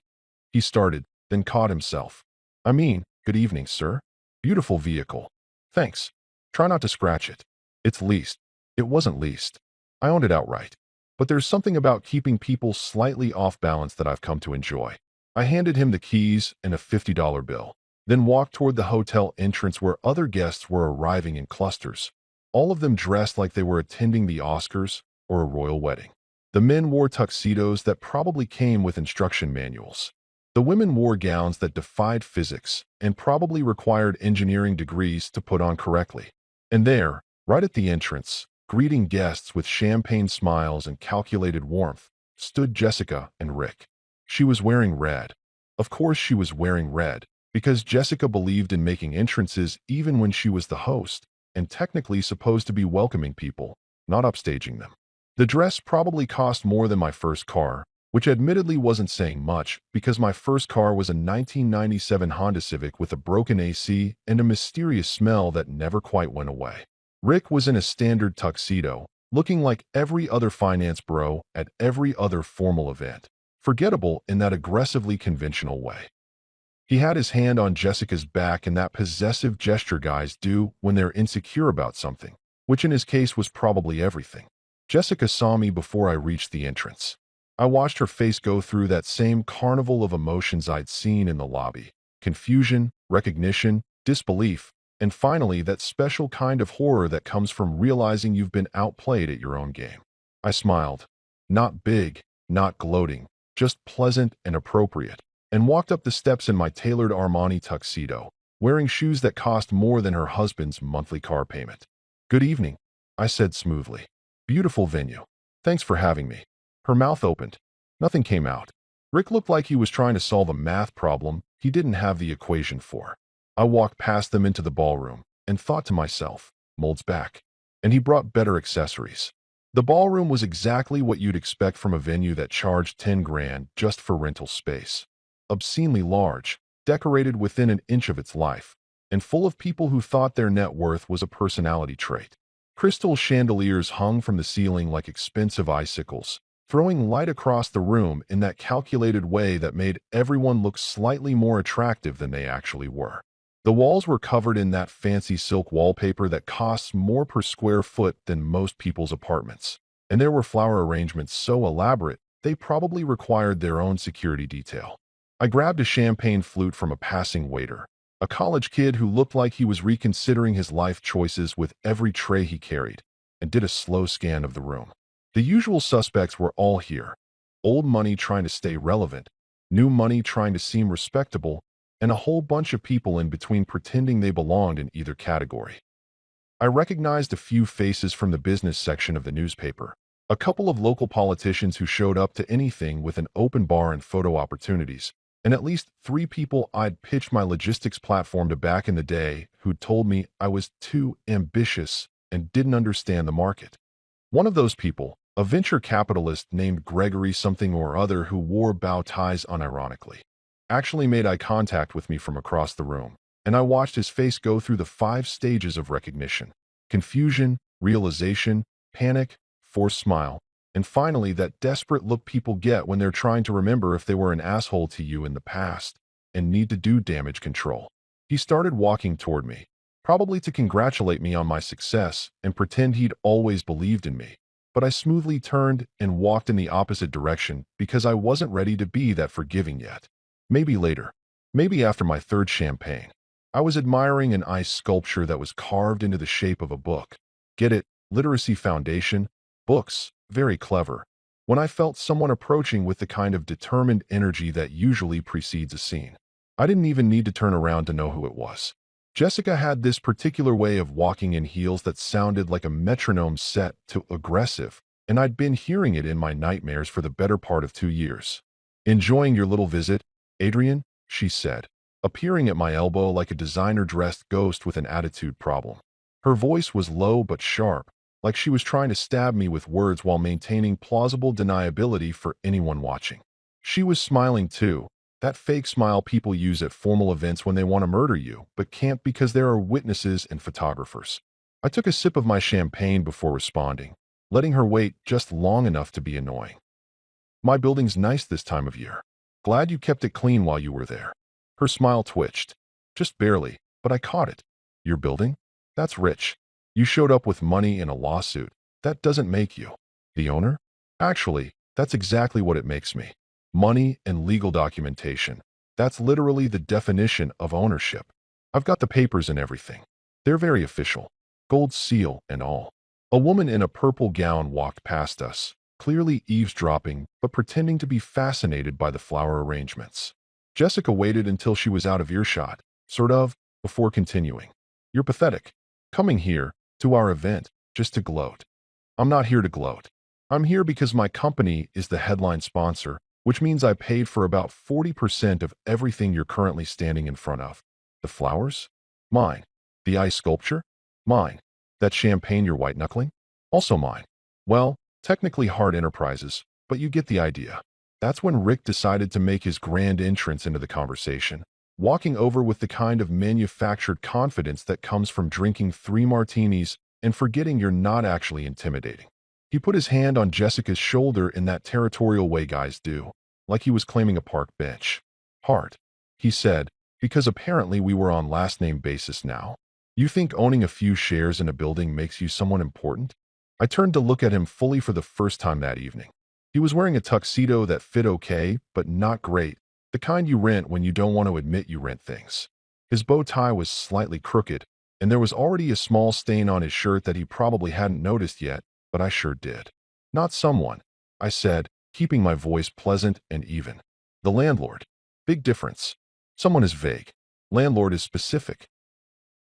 he started, then caught himself. "I mean, good evening, sir. Beautiful vehicle. Thanks. Try not to scratch it. It's leased." It wasn't leased. I owned it outright. But there's something about keeping people slightly off balance that I've come to enjoy. I handed him the keys and a $50 bill, then walked toward the hotel entrance where other guests were arriving in clusters, all of them dressed like they were attending the Oscars or a royal wedding. The men wore tuxedos that probably came with instruction manuals. The women wore gowns that defied physics and probably required engineering degrees to put on correctly. And there, right at the entrance, greeting guests with champagne smiles and calculated warmth, stood Jessica and Rick. She was wearing red. Of course she was wearing red, because Jessica believed in making entrances even when she was the host, and technically supposed to be welcoming people, not upstaging them. The dress probably cost more than my first car, which admittedly wasn't saying much because my first car was a 1997 Honda Civic with a broken AC and a mysterious smell that never quite went away. Rick was in a standard tuxedo, looking like every other finance bro at every other formal event, forgettable in that aggressively conventional way. He had his hand on Jessica's back in that possessive gesture guys do when they're insecure about something, which in his case was probably everything. Jessica saw me before I reached the entrance. I watched her face go through that same carnival of emotions I'd seen in the lobby: confusion, recognition, disbelief, and finally that special kind of horror that comes from realizing you've been outplayed at your own game. I smiled. Not big, not gloating, just pleasant and appropriate, and walked up the steps in my tailored Armani tuxedo, wearing shoes that cost more than her husband's monthly car payment. "Good evening," I said smoothly. "Beautiful venue. Thanks for having me." Her mouth opened. Nothing came out. Rick looked like he was trying to solve a math problem he didn't have the equation for. I walked past them into the ballroom and thought to myself, "Mold's back." And he brought better accessories. The ballroom was exactly what you'd expect from a venue that charged 10 grand just for rental space. Obscenely large, decorated within an inch of its life, and full of people who thought their net worth was a personality trait. Crystal chandeliers hung from the ceiling like expensive icicles, throwing light across the room in that calculated way that made everyone look slightly more attractive than they actually were. The walls were covered in that fancy silk wallpaper that costs more per square foot than most people's apartments, and there were flower arrangements so elaborate they probably required their own security detail. I grabbed a champagne flute from a passing waiter, a college kid who looked like he was reconsidering his life choices with every tray he carried, and did a slow scan of the room. The usual suspects were all here: old money trying to stay relevant, new money trying to seem respectable, and a whole bunch of people in between pretending they belonged in either category. I recognized a few faces from the business section of the newspaper, a couple of local politicians who showed up to anything with an open bar and photo opportunities, and at least 3 people I'd pitched my logistics platform to back in the day who'd told me I was too ambitious and didn't understand the market. One of those people, a venture capitalist named Gregory something or other who wore bow ties unironically, actually made eye contact with me from across the room, and I watched his face go through the 5 stages of recognition: confusion, realization, panic, forced smile, and finally that desperate look people get when they're trying to remember if they were an asshole to you in the past and need to do damage control. He started walking toward me, probably to congratulate me on my success and pretend he'd always believed in me. But I smoothly turned and walked in the opposite direction because I wasn't ready to be that forgiving yet. Maybe later. Maybe after my 3rd champagne. I was admiring an ice sculpture that was carved into the shape of a book. Get it? Literacy Foundation? Books. Very clever. When I felt someone approaching with the kind of determined energy that usually precedes a scene. I didn't even need to turn around to know who it was. Jessica had this particular way of walking in heels that sounded like a metronome set to aggressive, and I'd been hearing it in my nightmares for the better part of 2 years. "Enjoying your little visit, Adrian?" she said. appearing at my elbow like a designer-dressed ghost with an attitude problem. Her voice was low but sharp, like she was trying to stab me with words while maintaining plausible deniability for anyone watching. She was smiling too, that fake smile people use at formal events when they want to murder you, but can't because there are witnesses and photographers. I took a sip of my champagne before responding, letting her wait just long enough to be annoying. My building's nice this time of year. Glad you kept it clean while you were there. Her smile twitched. Just barely, but I caught it. Your building? That's rich. You showed up with money in a lawsuit. That doesn't make you the owner? Actually, that's exactly what it makes me. Money and legal documentation. That's literally the definition of ownership. I've got the papers and everything. They're very official. Gold seal and all. A woman in a purple gown walked past us, clearly eavesdropping, but pretending to be fascinated by the flower arrangements. Jessica waited until she was out of earshot, sort of, before continuing. You're pathetic. Coming here, to our event, just to gloat. I'm not here to gloat. I'm here because my company is the headline sponsor, which means I paid for about 40% of everything you're currently standing in front of. The flowers? Mine. The ice sculpture? Mine. That champagne you're white-knuckling? Also mine. Well, technically Hart Enterprises, but you get the idea. That's when Rick decided to make his grand entrance into the conversation, walking over with the kind of manufactured confidence that comes from drinking 3 martinis and forgetting you're not actually intimidating. He put his hand on Jessica's shoulder in that territorial way guys do, like he was claiming a park bench. Hart, he said, because apparently we were on last-name basis now. You think owning a few shares in a building makes you someone important? I turned to look at him fully for the first time that evening. He was wearing a tuxedo that fit okay, but not great, the kind you rent when you don't want to admit you rent things. His bow tie was slightly crooked, and there was already a small stain on his shirt that he probably hadn't noticed yet, but I sure did. Not someone, I said, keeping my voice pleasant and even. The landlord. Big difference. Someone is vague. Landlord is specific.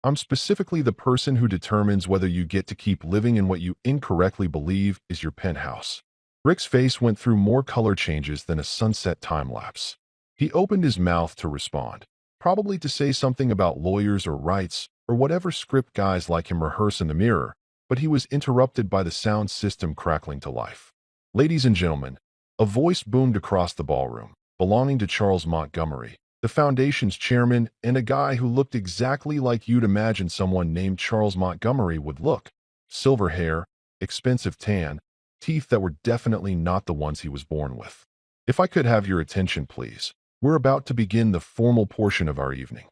I'm specifically the person who determines whether you get to keep living in what you incorrectly believe is your penthouse. Rick's face went through more color changes than a sunset time-lapse. He opened his mouth to respond, probably to say something about lawyers or rights or whatever script guys like him rehearse in the mirror, but he was interrupted by the sound system crackling to life. Ladies and gentlemen, a voice boomed across the ballroom, belonging to Charles Montgomery, the foundation's chairman and a guy who looked exactly like you'd imagine someone named Charles Montgomery would look. Silver hair, expensive tan, teeth that were definitely not the ones he was born with. If I could have your attention, please. We're about to begin the formal portion of our evening.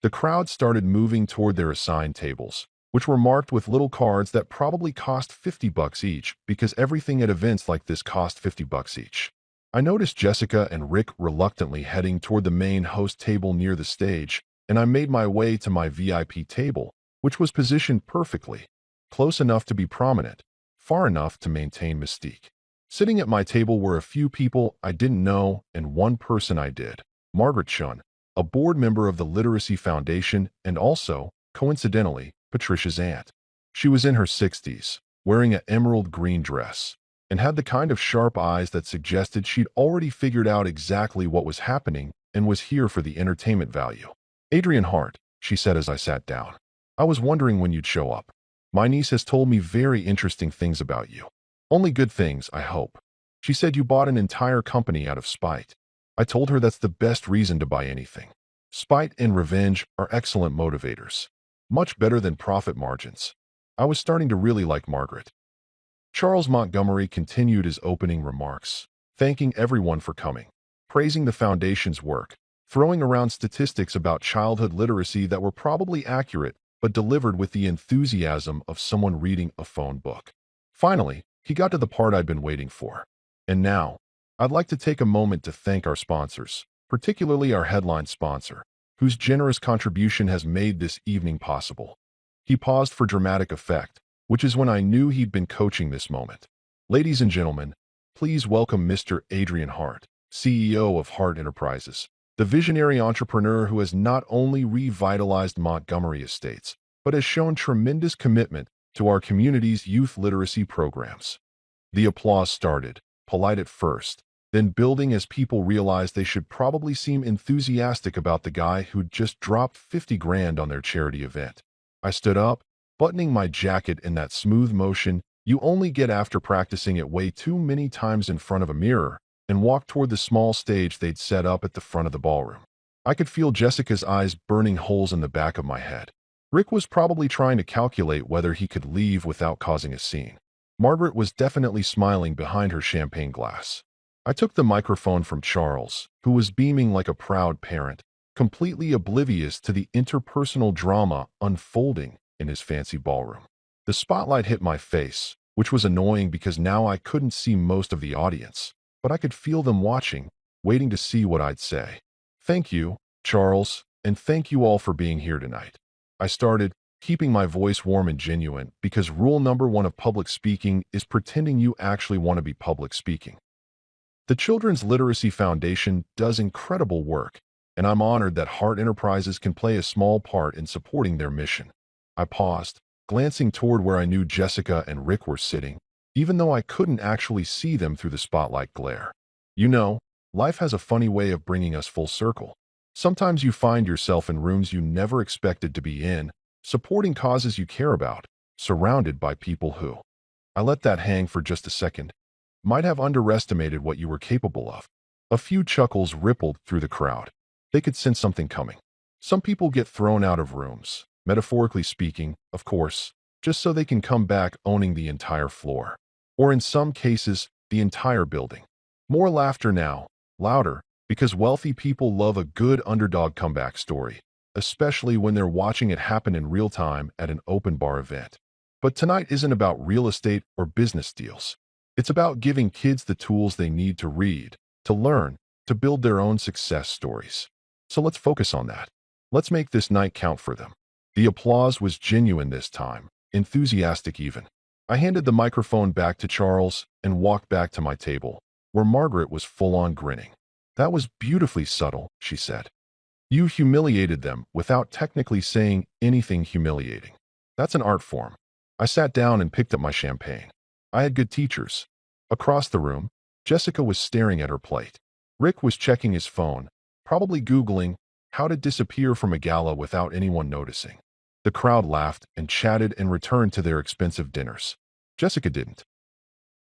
The crowd started moving toward their assigned tables, which were marked with little cards that probably cost $50 each because everything at events like this cost $50 each. I noticed Jessica and Rick reluctantly heading toward the main host table near the stage, and I made my way to my VIP table, which was positioned perfectly, close enough to be prominent, far enough to maintain mystique. Sitting at my table were a few people I didn't know and one person I did, Margaret Chun, a board member of the Literacy Foundation and also, coincidentally, Patricia's aunt. She was in her 60s, wearing an emerald green dress, and had the kind of sharp eyes that suggested she'd already figured out exactly what was happening and was here for the entertainment value. Adrian Hart, she said as I sat down. I was wondering when you'd show up. My niece has told me very interesting things about you. Only good things, I hope. She said you bought an entire company out of spite. I told her that's the best reason to buy anything. Spite and revenge are excellent motivators. Much better than profit margins. I was starting to really like Margaret. Charles Montgomery continued his opening remarks, thanking everyone for coming, praising the foundation's work, throwing around statistics about childhood literacy that were probably accurate but delivered with the enthusiasm of someone reading a phone book. Finally, he got to the part I'd been waiting for. And now, I'd like to take a moment to thank our sponsors, particularly our headline sponsor, whose generous contribution has made this evening possible. He paused for dramatic effect, which is when I knew he'd been coaching this moment. Ladies and gentlemen, please welcome Mr. Adrian Hart, CEO of Hart Enterprises, the visionary entrepreneur who has not only revitalized Montgomery Estates, but has shown tremendous commitment to our community's youth literacy programs. The applause started, polite at first, then building as people realized they should probably seem enthusiastic about the guy who'd just dropped 50 grand on their charity event. I stood up, buttoning my jacket in that smooth motion you only get after practicing it way too many times in front of a mirror, and walked toward the small stage they'd set up at the front of the ballroom. I could feel Jessica's eyes burning holes in the back of my head. Rick was probably trying to calculate whether he could leave without causing a scene. Margaret was definitely smiling behind her champagne glass. I took the microphone from Charles, who was beaming like a proud parent, completely oblivious to the interpersonal drama unfolding in his fancy ballroom. The spotlight hit my face, which was annoying because now I couldn't see most of the audience, but I could feel them watching, waiting to see what I'd say. Thank you, Charles, and thank you all for being here tonight. I started, keeping my voice warm and genuine, because rule number one of public speaking is pretending you actually want to be public speaking. The Children's Literacy Foundation does incredible work, and I'm honored that Heart Enterprises can play a small part in supporting their mission. I paused, glancing toward where I knew Jessica and Rick were sitting, even though I couldn't actually see them through the spotlight glare. You know, life has a funny way of bringing us full circle. Sometimes you find yourself in rooms you never expected to be in, supporting causes you care about, surrounded by people who, I let that hang for just a second, might have underestimated what you were capable of. A few chuckles rippled through the crowd. They could sense something coming. Some people get thrown out of rooms, metaphorically speaking, of course, just so they can come back owning the entire floor. Or in some cases, the entire building. More laughter now, louder, because wealthy people love a good underdog comeback story, especially when they're watching it happen in real time at an open bar event. But tonight isn't about real estate or business deals. It's about giving kids the tools they need to read, to learn, to build their own success stories. So let's focus on that. Let's make this night count for them. The applause was genuine this time, enthusiastic even. I handed the microphone back to Charles and walked back to my table, where Margaret was full-on grinning. That was beautifully subtle, she said. You humiliated them without technically saying anything humiliating. That's an art form. I sat down and picked up my champagne. I had good teachers. Across the room, Jessica was staring at her plate. Rick was checking his phone, probably Googling how to disappear from a gala without anyone noticing. The crowd laughed and chatted and returned to their expensive dinners. Jessica didn't.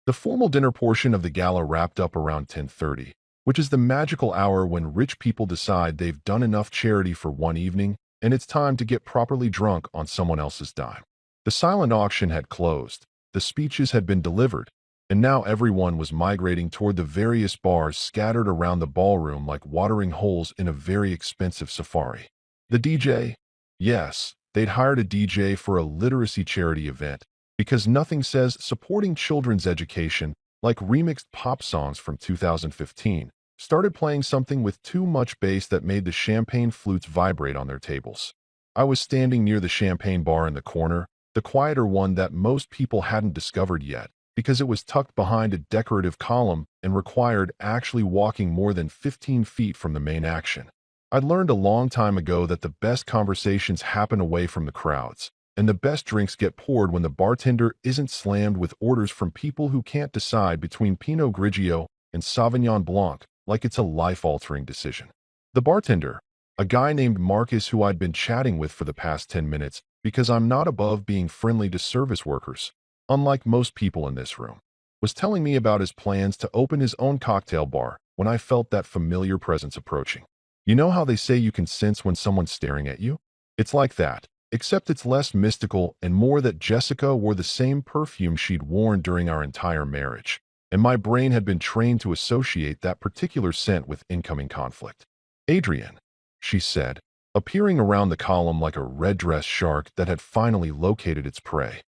The formal dinner portion of the gala wrapped up around 10:30, which is the magical hour when rich people decide they've done enough charity for one evening and it's time to get properly drunk on someone else's dime. The silent auction had closed. The speeches had been delivered, and now everyone was migrating toward the various bars scattered around the ballroom like watering holes in a very expensive safari. The DJ? Yes, they'd hired a DJ for a literacy charity event, because nothing says supporting children's education like remixed pop songs from 2015, started playing something with too much bass that made the champagne flutes vibrate on their tables. I was standing near the champagne bar in the corner, the quieter one that most people hadn't discovered yet, because it was tucked behind a decorative column and required actually walking more than 15 feet from the main action. I'd learned a long time ago that the best conversations happen away from the crowds, and the best drinks get poured when the bartender isn't slammed with orders from people who can't decide between Pinot Grigio and Sauvignon Blanc like it's a life-altering decision. The bartender, a guy named Marcus who I'd been chatting with for the past 10 minutes, because I'm not above being friendly to service workers, unlike most people in this room, was telling me about his plans to open his own cocktail bar when I felt that familiar presence approaching. You know how they say you can sense when someone's staring at you? It's like that, except it's less mystical and more that Jessica wore the same perfume she'd worn during our entire marriage, and my brain had been trained to associate that particular scent with incoming conflict. Adrian, she said, appearing around the column like a red-dressed shark that had finally located its prey.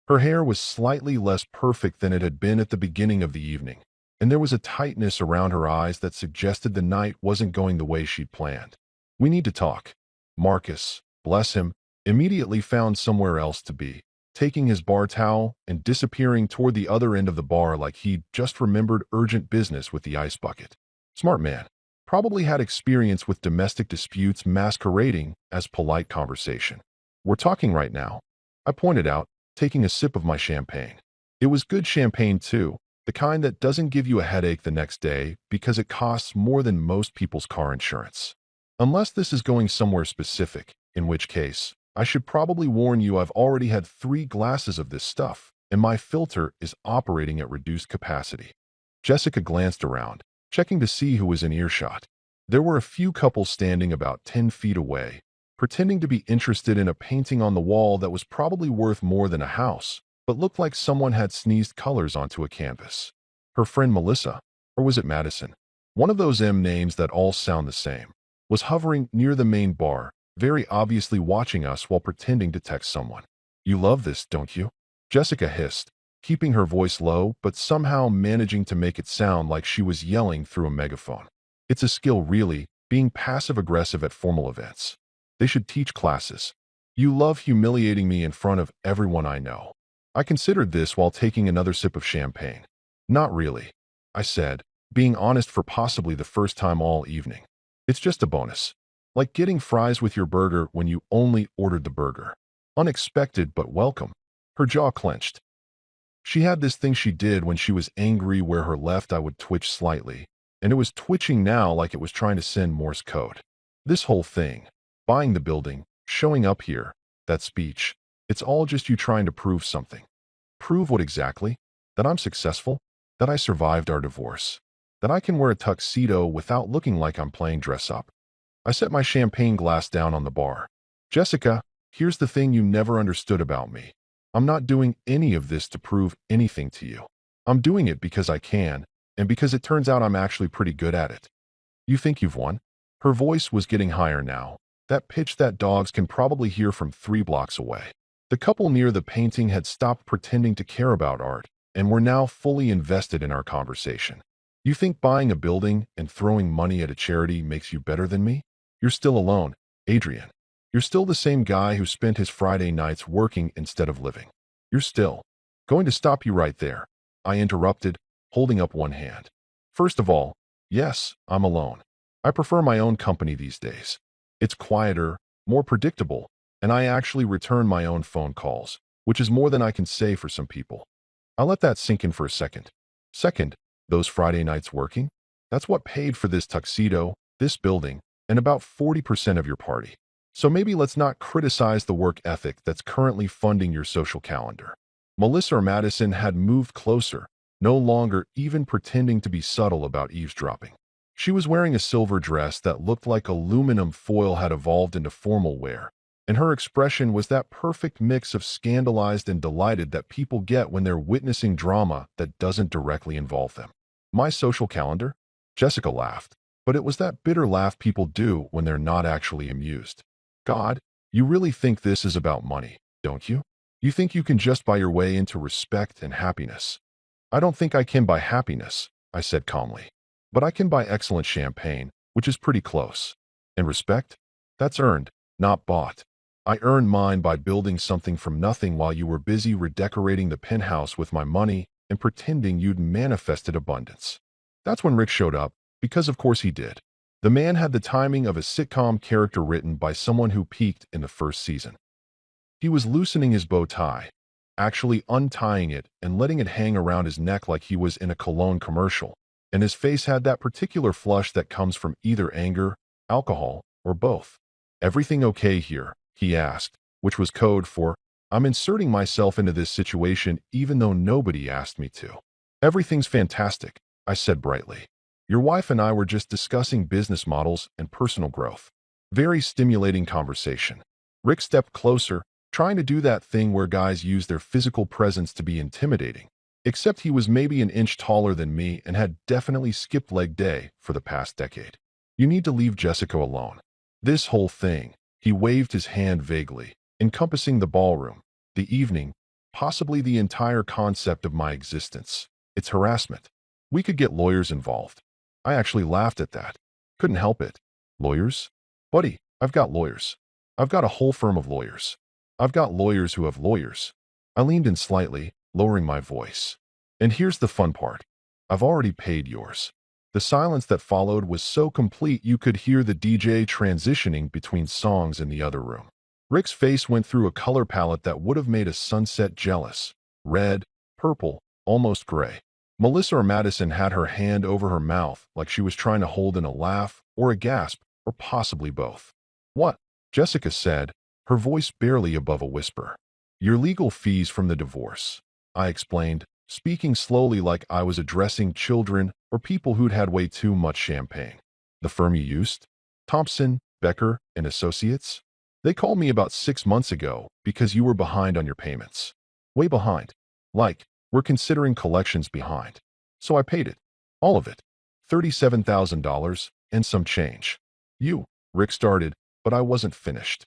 Her hair was slightly less perfect than it had been at the beginning of the evening, and there was a tightness around her eyes that suggested the night wasn't going the way she'd planned. We need to talk. Marcus, bless him, immediately found somewhere else to be, taking his bar towel and disappearing toward the other end of the bar like he'd just remembered urgent business with the ice bucket. Smart man. Probably had experience with domestic disputes masquerading as polite conversation. We're talking right now, I pointed out, taking a sip of my champagne. It was good champagne too, The kind that doesn't give you a headache the next day because it costs more than most people's car insurance. Unless this is going somewhere specific, in which case, I should probably warn you I've already had 3 glasses of this stuff, and my filter is operating at reduced capacity. Jessica glanced around, checking to see who was in earshot. There were a few couples standing about 10 feet away, pretending to be interested in a painting on the wall that was probably worth more than a house, but looked like someone had sneezed colors onto a canvas. Her friend Melissa, or was it Madison? One of those M names that all sound the same, was hovering near the main bar, very obviously watching us while pretending to text someone. "You love this, don't you?" Jessica hissed, keeping her voice low but somehow managing to make it sound like she was yelling through a megaphone. "It's a skill, really, being passive-aggressive at formal events. They should teach classes. You love humiliating me in front of everyone I know." I considered this while taking another sip of champagne. "Not really," I said, being honest for possibly the first time all evening. "It's just a bonus. Like getting fries with your burger when you only ordered the burger. Unexpected but welcome." Her jaw clenched. She had this thing she did when she was angry where her left eye would twitch slightly, and it was twitching now like it was trying to send Morse code. This whole thing, buying the building, showing up here, that speech, it's all just you trying to prove something. Prove what exactly? That I'm successful? That I survived our divorce? That I can wear a tuxedo without looking like I'm playing dress up? I set my champagne glass down on the bar. "Jessica, here's the thing you never understood about me. I'm not doing any of this to prove anything to you. I'm doing it because I can, and because it turns out I'm actually pretty good at it. You think you've won?" Her voice was getting higher now, that pitch that dogs can probably hear from 3 blocks away. The couple near the painting had stopped pretending to care about art and were now fully invested in our conversation. "You think buying a building and throwing money at a charity makes you better than me? You're still alone, Adrian. You're still the same guy who spent his Friday nights working instead of living. You're still—" "Going to stop you right there," I interrupted, holding up one hand. "First of all, yes, I'm alone. I prefer my own company these days. It's quieter, more predictable, and I actually return my own phone calls, which is more than I can say for some people. I'll let that sink in for a second. Second, those Friday nights working? That's what paid for this tuxedo, this building, and about 40% of your party. So maybe let's not criticize the work ethic that's currently funding your social calendar." Melissa or Madison had moved closer, no longer even pretending to be subtle about eavesdropping. She was wearing a silver dress that looked like aluminum foil had evolved into formal wear, and her expression was that perfect mix of scandalized and delighted that people get when they're witnessing drama that doesn't directly involve them. "My social calendar?" Jessica laughed, but it was that bitter laugh people do when they're not actually amused. "God, you really think this is about money, don't you? You think you can just buy your way into respect and happiness?" "I don't think I can buy happiness," I said calmly. "But I can buy excellent champagne, which is pretty close. And respect? That's earned, not bought. I earned mine by building something from nothing while you were busy redecorating the penthouse with my money and pretending you'd manifested abundance." That's when Rick showed up, because of course he did. The man had the timing of a sitcom character written by someone who peaked in the first season. He was loosening his bow tie, actually untying it and letting it hang around his neck like he was in a cologne commercial, and his face had that particular flush that comes from either anger, alcohol, or both. "Everything okay here?" he asked, which was code for, "I'm inserting myself into this situation even though nobody asked me to." "Everything's fantastic," I said brightly. "Your wife and I were just discussing business models and personal growth." Very stimulating conversation. Rick stepped closer, trying to do that thing where guys use their physical presence to be intimidating. Except he was maybe an inch taller than me and had definitely skipped leg day for the past decade. "You need to leave Jessica alone. This whole thing," he waved his hand vaguely, encompassing the ballroom, the evening, possibly the entire concept of my existence. "It's harassment. We could get lawyers involved." I actually laughed at that. Couldn't help it. "Lawyers? Buddy, I've got lawyers. I've got a whole firm of lawyers. I've got lawyers who have lawyers." I leaned in slightly, lowering my voice. "And here's the fun part. I've already paid yours." The silence that followed was so complete you could hear the DJ transitioning between songs in the other room. Rick's face went through a color palette that would have made a sunset jealous. Red, purple, almost gray. Melissa or Madison had her hand over her mouth like she was trying to hold in a laugh or a gasp or possibly both. What? Jessica said, her voice barely above a whisper. Your legal fees from the divorce, I explained, speaking slowly like I was addressing children or people who'd had way too much champagne. The firm you used? Thompson, Becker, and Associates? They called me about 6 months ago because you were behind on your payments. Way behind. Like, we're considering collections behind. So I paid it. All of it. $37,000 and some change. Rick started, but I wasn't finished.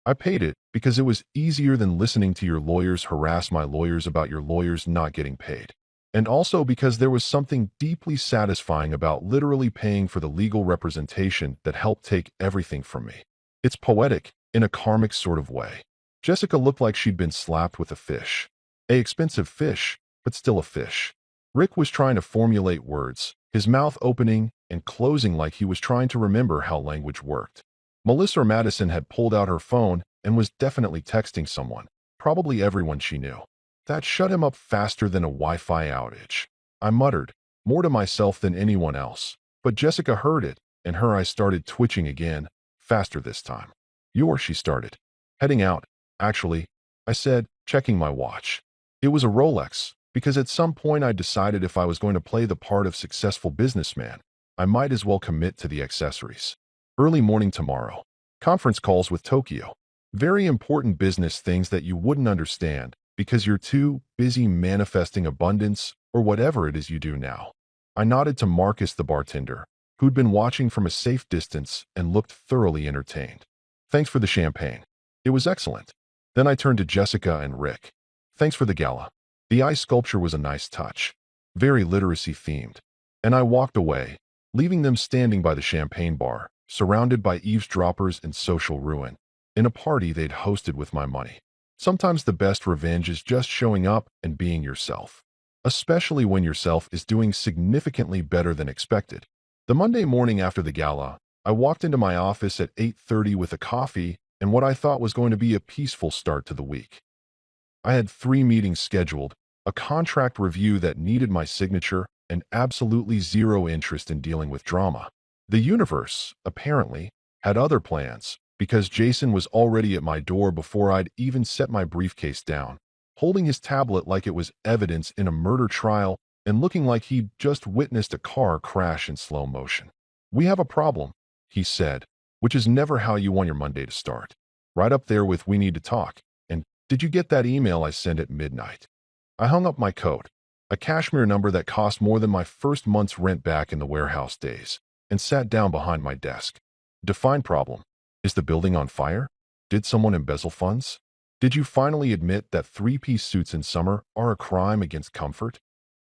I paid it because it was easier than listening to your lawyers harass my lawyers about your lawyers not getting paid. And also because there was something deeply satisfying about literally paying for the legal representation that helped take everything from me. It's poetic, in a karmic sort of way. Jessica looked like she'd been slapped with a fish. A expensive fish, but still a fish. Rick was trying to formulate words, his mouth opening and closing like he was trying to remember how language worked. Melissa or Madison had pulled out her phone and was definitely texting someone, probably everyone she knew. That shut him up faster than a Wi-Fi outage. I muttered, more to myself than anyone else, but Jessica heard it, and her eyes started twitching again, faster this time. She started. Heading out, actually, I said, checking my watch. It was a Rolex, because at some point I decided if I was going to play the part of successful businessman, I might as well commit to the accessories. Early morning tomorrow. Conference calls with Tokyo. Very important business things that you wouldn't understand because you're too busy manifesting abundance or whatever it is you do now. I nodded to Marcus the bartender, who'd been watching from a safe distance and looked thoroughly entertained. Thanks for the champagne. It was excellent. Then I turned to Jessica and Rick. Thanks for the gala. The ice sculpture was a nice touch. Very literacy themed. And I walked away, leaving them standing by the champagne bar, surrounded by eavesdroppers and social ruin, in a party they'd hosted with my money. Sometimes the best revenge is just showing up and being yourself, especially when yourself is doing significantly better than expected. The Monday morning after the gala, I walked into my office at 8:30 with a coffee and what I thought was going to be a peaceful start to the week. I had 3 meetings scheduled, a contract review that needed my signature, and absolutely zero interest in dealing with drama. The universe, apparently, had other plans, because Jason was already at my door before I'd even set my briefcase down, holding his tablet like it was evidence in a murder trial and looking like he'd just witnessed a car crash in slow motion. We have a problem, he said, which is never how you want your Monday to start. Right up there with we need to talk. And did you get that email I sent at midnight? I hung up my coat, a cashmere number that cost more than my first month's rent back in the warehouse days, and sat down behind my desk. Define problem. Is the building on fire? Did someone embezzle funds? Did you finally admit that 3-piece suits in summer are a crime against comfort?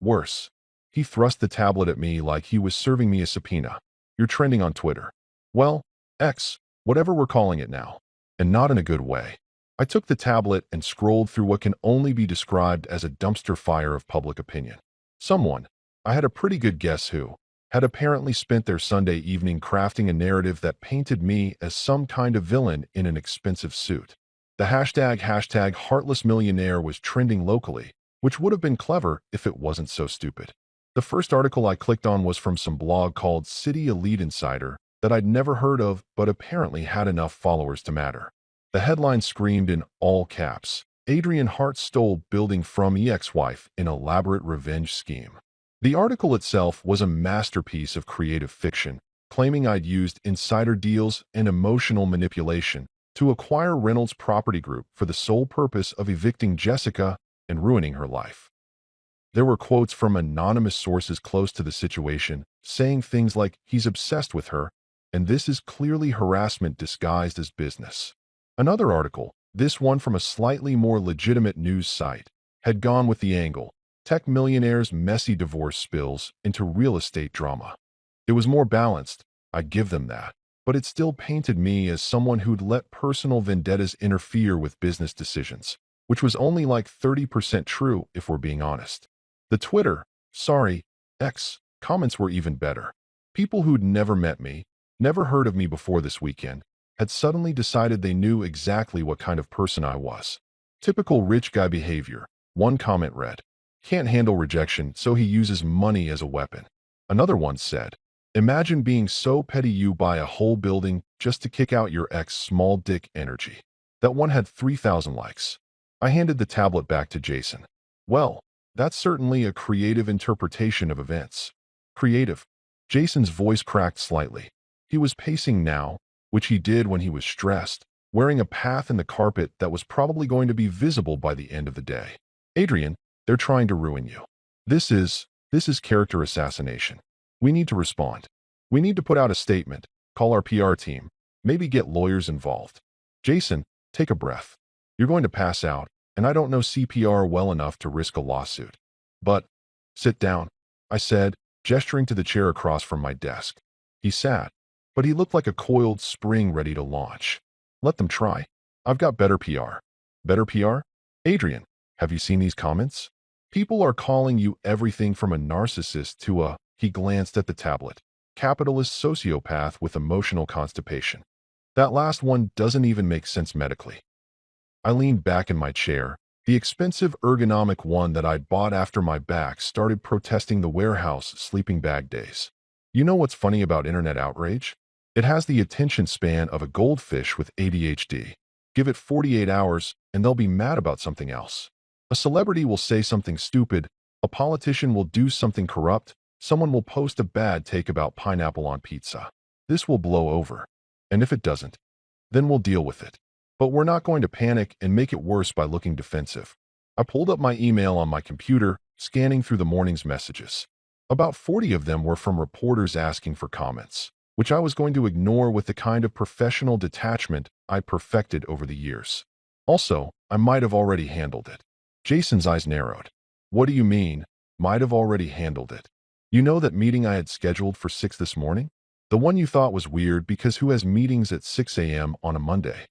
Worse. He thrust the tablet at me like he was serving me a subpoena. You're trending on Twitter. Well, X, whatever we're calling it now. And not in a good way. I took the tablet and scrolled through what can only be described as a dumpster fire of public opinion. Someone, I had a pretty good guess who, had apparently spent their Sunday evening crafting a narrative that painted me as some kind of villain in an expensive suit. The hashtag heartless millionaire was trending locally, which would have been clever if it wasn't so stupid. The first article I clicked on was from some blog called City Elite Insider that I'd never heard of but apparently had enough followers to matter. The headline screamed in all caps, Adrian Hart stole building from ex-wife in elaborate revenge scheme. The article itself was a masterpiece of creative fiction, claiming I'd used insider deals and emotional manipulation to acquire Reynolds Property Group for the sole purpose of evicting Jessica and ruining her life. There were quotes from anonymous sources close to the situation, saying things like, he's obsessed with her, and this is clearly harassment disguised as business. Another article, this one from a slightly more legitimate news site, had gone with the angle, tech millionaire's messy divorce spills into real estate drama. It was more balanced, I give them that, but it still painted me as someone who'd let personal vendettas interfere with business decisions, which was only like 30% true if we're being honest. The Twitter, X, comments were even better. People who'd never met me, never heard of me before this weekend, had suddenly decided they knew exactly what kind of person I was. Typical rich guy behavior, one comment read. Can't handle rejection, so he uses money as a weapon. Another one said, imagine being so petty you buy a whole building just to kick out your ex small dick energy. That one had 3,000 likes. I handed the tablet back to Jason. Well, that's certainly a creative interpretation of events. Creative. Jason's voice cracked slightly. He was pacing now, which he did when he was stressed, wearing a path in the carpet that was probably going to be visible by the end of the day. Adrian, they're trying to ruin you. This is character assassination. We need to respond. We need to put out a statement, call our PR team, maybe get lawyers involved. Jason, take a breath. You're going to pass out, and I don't know CPR well enough to risk a lawsuit. But, sit down, I said, gesturing to the chair across from my desk. He sat, but he looked like a coiled spring ready to launch. Let them try. I've got better PR. Better PR? Adrian, have you seen these comments? People are calling you everything from a narcissist to a, he glanced at the tablet, capitalist sociopath with emotional constipation. That last one doesn't even make sense medically. I leaned back in my chair. The expensive ergonomic one that I'd bought after my back started protesting the warehouse sleeping bag days. You know what's funny about internet outrage? It has the attention span of a goldfish with ADHD. Give it 48 hours, and they'll be mad about something else. A celebrity will say something stupid, a politician will do something corrupt, someone will post a bad take about pineapple on pizza. This will blow over. And if it doesn't, then we'll deal with it. But we're not going to panic and make it worse by looking defensive. I pulled up my email on my computer, scanning through the morning's messages. About 40 of them were from reporters asking for comments, which I was going to ignore with the kind of professional detachment I perfected over the years. Also, I might have already handled it. Jason's eyes narrowed. What do you mean, might have already handled it? You know that meeting I had scheduled for 6 this morning? The one you thought was weird because who has meetings at 6 a.m. on a Monday?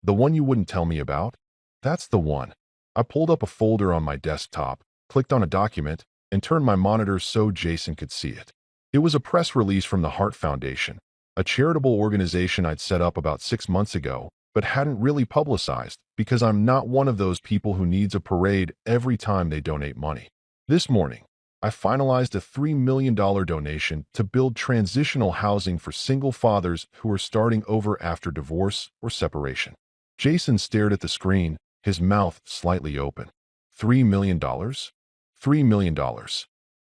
The one you wouldn't tell me about? That's the one. I pulled up a folder on my desktop, clicked on a document, and turned my monitor so Jason could see it. It was a press release from the Heart Foundation, a charitable organization I'd set up about 6 months ago, but hadn't really publicized because I'm not one of those people who needs a parade every time they donate money. This morning, I finalized a $3 million donation to build transitional housing for single fathers who are starting over after divorce or separation. Jason stared at the screen, his mouth slightly open. $3 million? $3 million.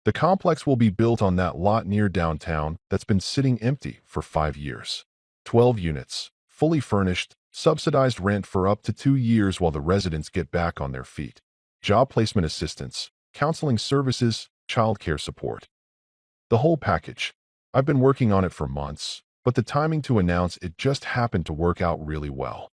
The complex will be built on that lot near downtown that's been sitting empty for 5 years. 12 units, fully furnished, subsidized rent for up to 2 years while the residents get back on their feet. Job placement assistance, counseling services, childcare support. The whole package. I've been working on it for months, but the timing to announce it just happened to work out really well.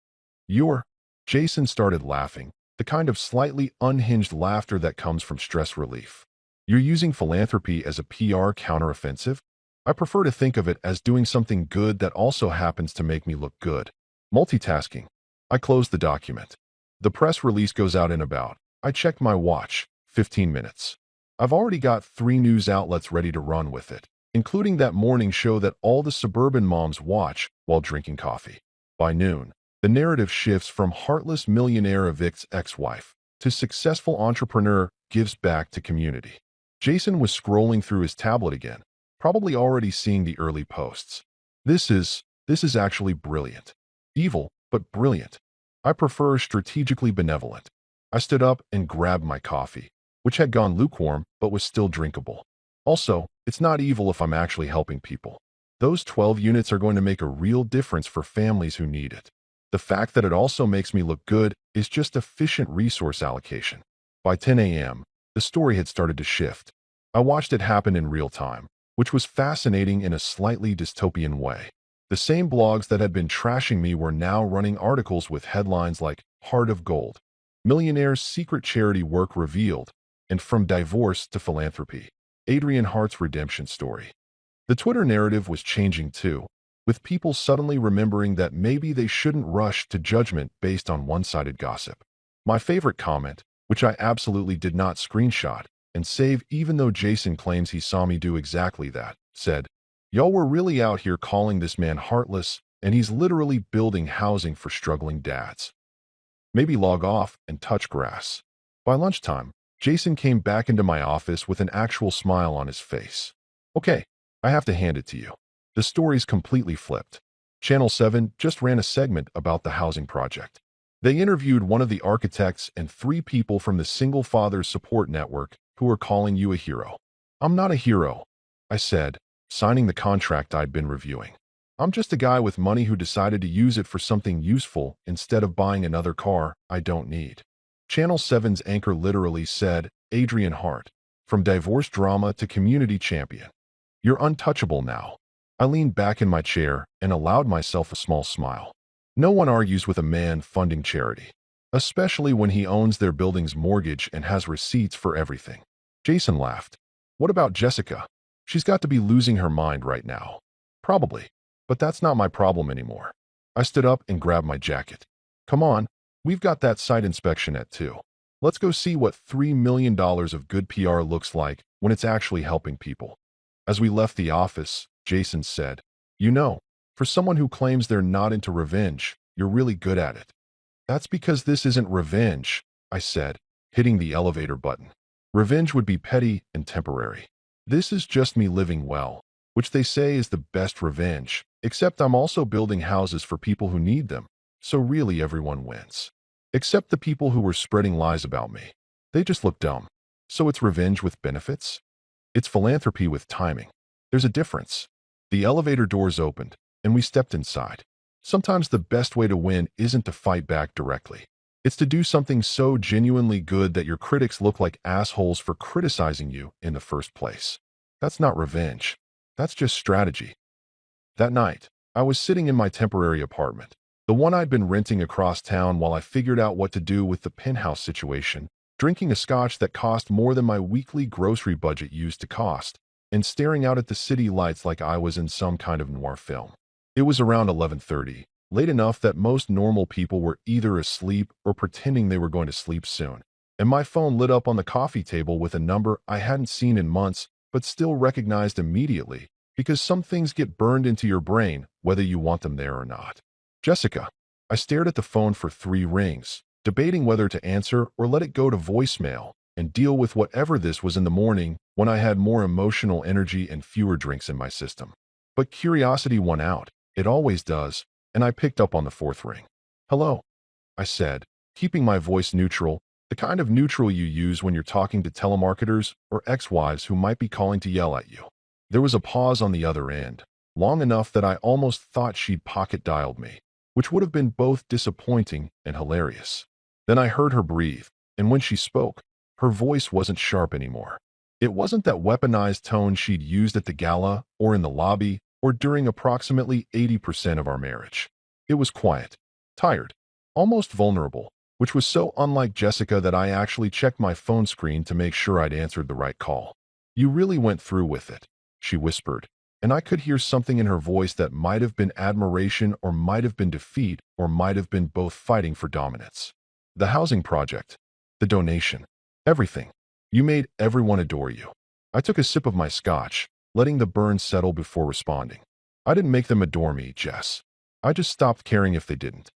Jason started laughing, the kind of slightly unhinged laughter that comes from stress relief. You're using philanthropy as a PR counteroffensive? I prefer to think of it as doing something good that also happens to make me look good. Multitasking. I closed the document. The press release goes out in about, I checked my watch, 15 minutes. I've already got 3 news outlets ready to run with it, including that morning show that all the suburban moms watch while drinking coffee. By noon, the narrative shifts from heartless millionaire evicts ex-wife to successful entrepreneur gives back to community. Jason was scrolling through his tablet again, probably already seeing the early posts. This is actually brilliant. Evil, but brilliant. I prefer strategically benevolent. I stood up and grabbed my coffee, which had gone lukewarm but was still drinkable. Also, it's not evil if I'm actually helping people. Those 12 units are going to make a real difference for families who need it. The fact that it also makes me look good is just efficient resource allocation. By 10 a.m., the story had started to shift. I watched it happen in real time, which was fascinating in a slightly dystopian way. The same blogs that had been trashing me were now running articles with headlines like Heart of Gold, Millionaire's Secret Charity Work Revealed, and From Divorce to Philanthropy, Adrian Hart's Redemption Story. The Twitter narrative was changing too, with people suddenly remembering that maybe they shouldn't rush to judgment based on one-sided gossip. My favorite comment, which I absolutely did not screenshot and save even though Jason claims he saw me do exactly that, said, "Y'all were really out here calling this man heartless, and he's literally building housing for struggling dads. Maybe log off and touch grass." By lunchtime, Jason came back into my office with an actual smile on his face. Okay, I have to hand it to you. The story's completely flipped. Channel 7 just ran a segment about the housing project. They interviewed one of the architects and 3 people from the Single Fathers Support Network who are calling you a hero. I'm not a hero, I said, signing the contract I'd been reviewing. I'm just a guy with money who decided to use it for something useful instead of buying another car I don't need. Channel 7's anchor literally said, Adrian Hart, from divorce drama to community champion. You're untouchable now. I leaned back in my chair and allowed myself a small smile. No one argues with a man funding charity, especially when he owns their building's mortgage and has receipts for everything. Jason laughed. What about Jessica? She's got to be losing her mind right now. Probably. But that's not my problem anymore. I stood up and grabbed my jacket. Come on, we've got that site inspection at 2. Let's go see what $3 million of good PR looks like when it's actually helping people. As we left the office, Jason said, You know, for someone who claims they're not into revenge, you're really good at it. That's because this isn't revenge, I said, hitting the elevator button. Revenge would be petty and temporary. This is just me living well, which they say is the best revenge, except I'm also building houses for people who need them, so really everyone wins. Except the people who were spreading lies about me. They just look dumb. So it's revenge with benefits? It's philanthropy with timing. There's a difference. The elevator doors opened, and we stepped inside. Sometimes the best way to win isn't to fight back directly. It's to do something so genuinely good that your critics look like assholes for criticizing you in the first place. That's not revenge. That's just strategy. That night, I was sitting in my temporary apartment, the one I'd been renting across town while I figured out what to do with the penthouse situation, drinking a scotch that cost more than my weekly grocery budget used to cost, and staring out at the city lights like I was in some kind of noir film. It was around 11:30, late enough that most normal people were either asleep or pretending they were going to sleep soon, and my phone lit up on the coffee table with a number I hadn't seen in months but still recognized immediately, because some things get burned into your brain whether you want them there or not. Jessica. I stared at the phone for 3 rings, debating whether to answer or let it go to voicemail and deal with whatever this was in the morning when I had more emotional energy and fewer drinks in my system. But curiosity won out. It always does, and I picked up on the 4th ring. Hello, I said, keeping my voice neutral, the kind of neutral you use when you're talking to telemarketers or ex-wives who might be calling to yell at you. There was a pause on the other end, long enough that I almost thought she'd pocket-dialed me, which would have been both disappointing and hilarious. Then I heard her breathe, and when she spoke, her voice wasn't sharp anymore. It wasn't that weaponized tone she'd used at the gala or in the lobby or during approximately 80% of our marriage. It was quiet, tired, almost vulnerable, which was so unlike Jessica that I actually checked my phone screen to make sure I'd answered the right call. You really went through with it, she whispered, and I could hear something in her voice that might have been admiration or might have been defeat or might have been both fighting for dominance. The housing project, the donation, everything. You made everyone adore you. I took a sip of my scotch, letting the burn settle before responding. I didn't make them adore me, Jess. I just stopped caring if they didn't.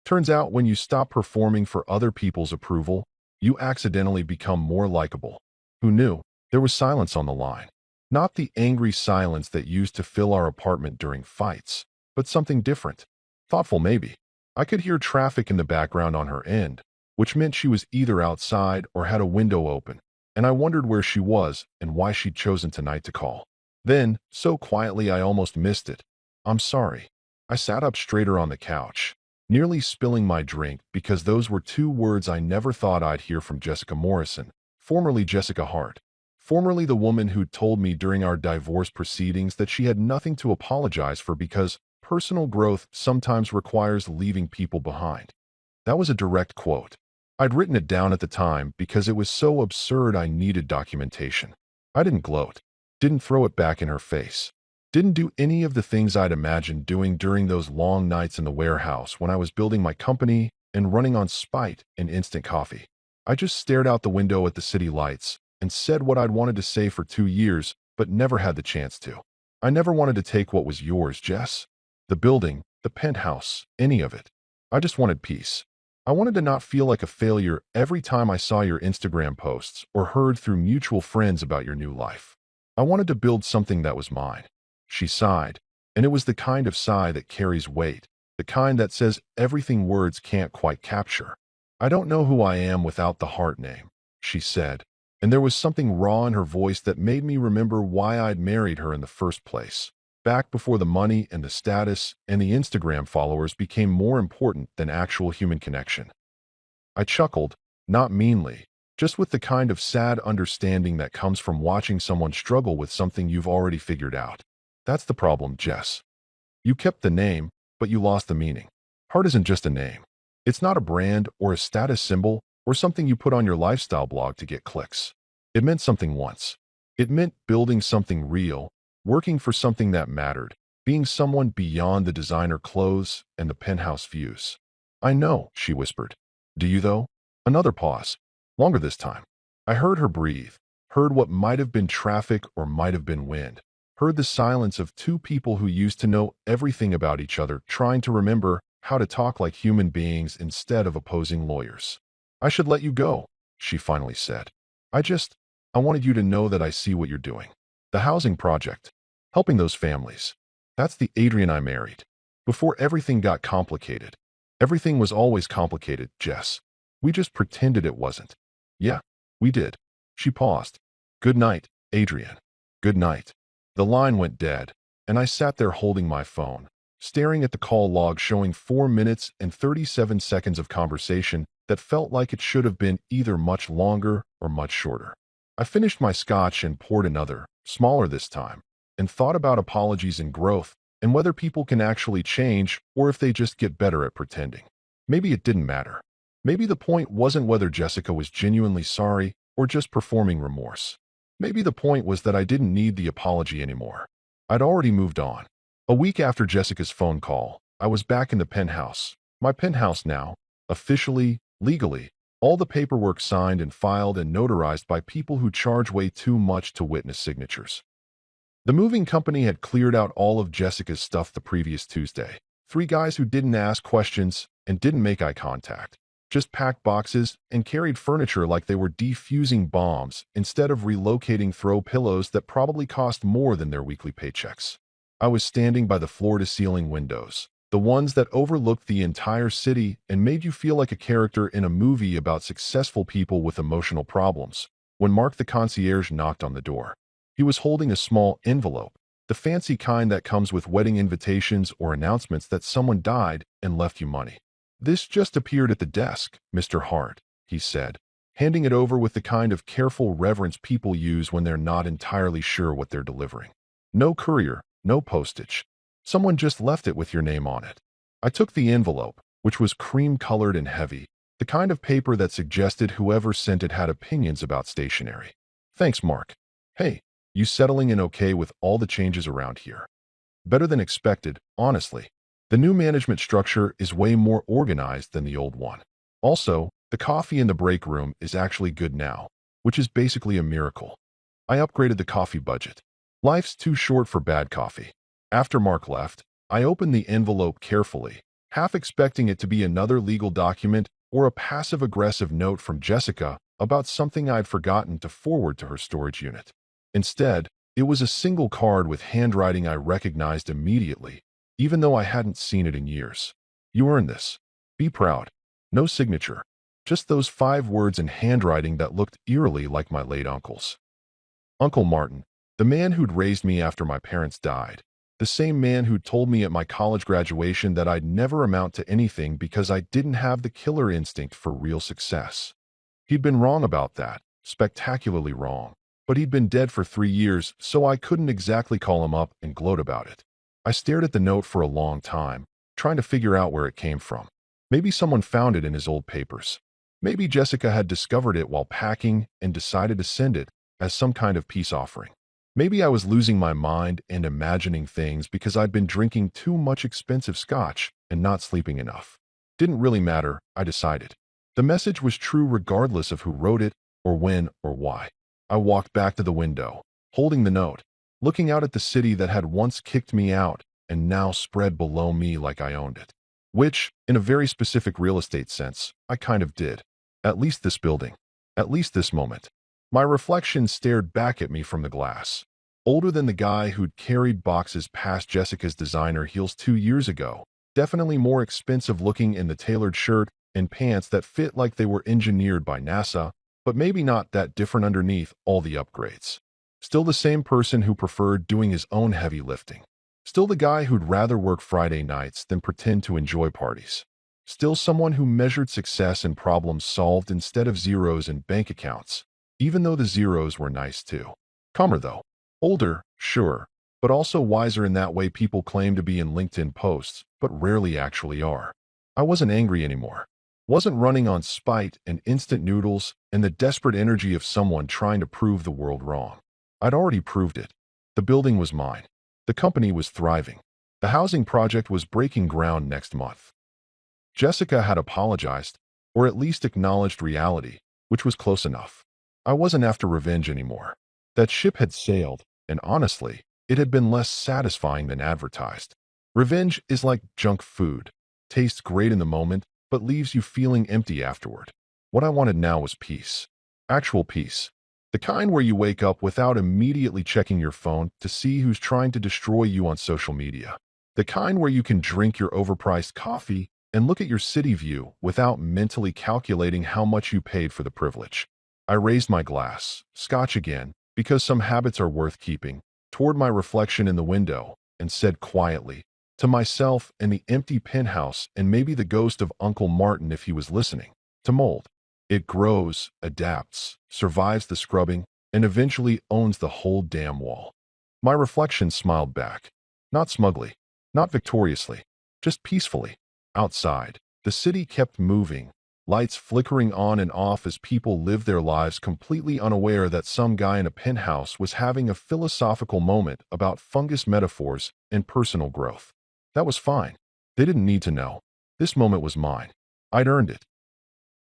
Turns out when you stop performing for other people's approval, you accidentally become more likable. Who knew? There was silence on the line. Not the angry silence that used to fill our apartment during fights, but something different. Thoughtful maybe. I could hear traffic in the background on her end, which meant she was either outside or had a window open, and I wondered where she was and why she'd chosen tonight to call. Then, so quietly I almost missed it. I'm sorry. I sat up straighter on the couch, nearly spilling my drink because those were 2 words I never thought I'd hear from Jessica Morrison, formerly Jessica Hart. Formerly the woman who told me during our divorce proceedings that she had nothing to apologize for because personal growth sometimes requires leaving people behind. That was a direct quote. I'd written it down at the time because it was so absurd I needed documentation. I didn't gloat, didn't throw it back in her face, didn't do any of the things I'd imagined doing during those long nights in the warehouse when I was building my company and running on spite and instant coffee. I just stared out the window at the city lights and said what I'd wanted to say for 2 years, but never had the chance to. I never wanted to take what was yours, Jess. The building, the penthouse, any of it. I just wanted peace. I wanted to not feel like a failure every time I saw your Instagram posts or heard through mutual friends about your new life. I wanted to build something that was mine. She sighed, and it was the kind of sigh that carries weight, the kind that says everything words can't quite capture. I don't know who I am without the heart name, she said, and there was something raw in her voice that made me remember why I'd married her in the first place. Back before the money and the status and the Instagram followers became more important than actual human connection. I chuckled, not meanly, just with the kind of sad understanding that comes from watching someone struggle with something you've already figured out. That's the problem, Jess. You kept the name, but you lost the meaning. Heart isn't just a name. It's not a brand or a status symbol or something you put on your lifestyle blog to get clicks. It meant something once. It meant building something real, working for something that mattered, being someone beyond the designer clothes and the penthouse views. I know, she whispered. Do you, though? Another pause. Longer this time. I heard her breathe, heard what might have been traffic or might have been wind, heard the silence of two people who used to know everything about each other trying to remember how to talk like human beings instead of opposing lawyers. I should let you go, she finally said. I wanted you to know that I see what you're doing. The housing project. Helping those families. That's the Adrian I married. Before everything got complicated. Everything was always complicated, Jess. We just pretended it wasn't. Yeah, we did. She paused. Good night, Adrian. Good night. The line went dead, and I sat there holding my phone, staring at the call log showing 4 minutes and 37 seconds of conversation that felt like it should have been either much longer or much shorter. I finished my scotch and poured another, smaller this time, and thought about apologies and growth and whether people can actually change or if they just get better at pretending. Maybe it didn't matter. Maybe the point wasn't whether Jessica was genuinely sorry or just performing remorse. Maybe the point was that I didn't need the apology anymore. I'd already moved on. A week after Jessica's phone call, I was back in the penthouse. My penthouse now, officially, legally, all the paperwork signed and filed and notarized by people who charge way too much to witness signatures. The moving company had cleared out all of Jessica's stuff the previous Tuesday. 3 guys who didn't ask questions and didn't make eye contact, just packed boxes and carried furniture like they were defusing bombs instead of relocating throw pillows that probably cost more than their weekly paychecks. I was standing by the floor-to-ceiling windows, the ones that overlooked the entire city and made you feel like a character in a movie about successful people with emotional problems, when Mark the concierge knocked on the door. He was holding a small envelope, the fancy kind that comes with wedding invitations or announcements that someone died and left you money. This just appeared at the desk, Mr. Hart, he said, handing it over with the kind of careful reverence people use when they're not entirely sure what they're delivering. No courier, no postage. Someone just left it with your name on it. I took the envelope, which was cream-colored and heavy, the kind of paper that suggested whoever sent it had opinions about stationery. Thanks, Mark. Hey, you settling in okay with all the changes around here? Better than expected, honestly. The new management structure is way more organized than the old one. Also, the coffee in the break room is actually good now, which is basically a miracle. I upgraded the coffee budget. Life's too short for bad coffee. After Mark left, I opened the envelope carefully, half expecting it to be another legal document or a passive-aggressive note from Jessica about something I'd forgotten to forward to her storage unit. Instead, it was a single card with handwriting I recognized immediately, even though I hadn't seen it in years. You earned this. Be proud. No signature. Just those 5 words in handwriting that looked eerily like my late uncle's. Uncle Martin, the man who'd raised me after my parents died. The same man who'd told me at my college graduation that I'd never amount to anything because I didn't have the killer instinct for real success. He'd been wrong about that, spectacularly wrong. But he'd been dead for 3 years, so I couldn't exactly call him up and gloat about it. I stared at the note for a long time, trying to figure out where it came from. Maybe someone found it in his old papers. Maybe Jessica had discovered it while packing and decided to send it as some kind of peace offering. Maybe I was losing my mind and imagining things because I'd been drinking too much expensive scotch and not sleeping enough. Didn't really matter, I decided. The message was true regardless of who wrote it, or when, or why. I walked back to the window, holding the note, looking out at the city that had once kicked me out and now spread below me like I owned it. Which, in a very specific real estate sense, I kind of did. At least this building. At least this moment. My reflection stared back at me from the glass. Older than the guy who'd carried boxes past Jessica's designer heels 2 years ago. Definitely more expensive looking in the tailored shirt and pants that fit like they were engineered by NASA, but maybe not that different underneath all the upgrades. Still the same person who preferred doing his own heavy lifting. Still the guy who'd rather work Friday nights than pretend to enjoy parties. Still someone who measured success and problems solved instead of zeros in bank accounts, even though the zeros were nice too. Calmer though. Older, sure, but also wiser in that way people claim to be in LinkedIn posts, but rarely actually are. I wasn't angry anymore. Wasn't running on spite and instant noodles and the desperate energy of someone trying to prove the world wrong. I'd already proved it. The building was mine. The company was thriving. The housing project was breaking ground next month. Jessica had apologized, or at least acknowledged reality, which was close enough. I wasn't after revenge anymore. That ship had sailed, and honestly, it had been less satisfying than advertised. Revenge is like junk food. Tastes great in the moment, but leaves you feeling empty afterward. What I wanted now was peace. Actual peace. The kind where you wake up without immediately checking your phone to see who's trying to destroy you on social media. The kind where you can drink your overpriced coffee and look at your city view without mentally calculating how much you paid for the privilege. I raised my glass, scotch again, because some habits are worth keeping, toward my reflection in the window, and said quietly, to myself and the empty penthouse and maybe the ghost of Uncle Martin if he was listening, to mold. It grows, adapts, survives the scrubbing, and eventually owns the whole damn wall. My reflection smiled back. Not smugly, not victoriously, just peacefully. Outside, the city kept moving, lights flickering on and off as people lived their lives completely unaware that some guy in a penthouse was having a philosophical moment about fungus metaphors and personal growth. That was fine. They didn't need to know. This moment was mine. I'd earned it.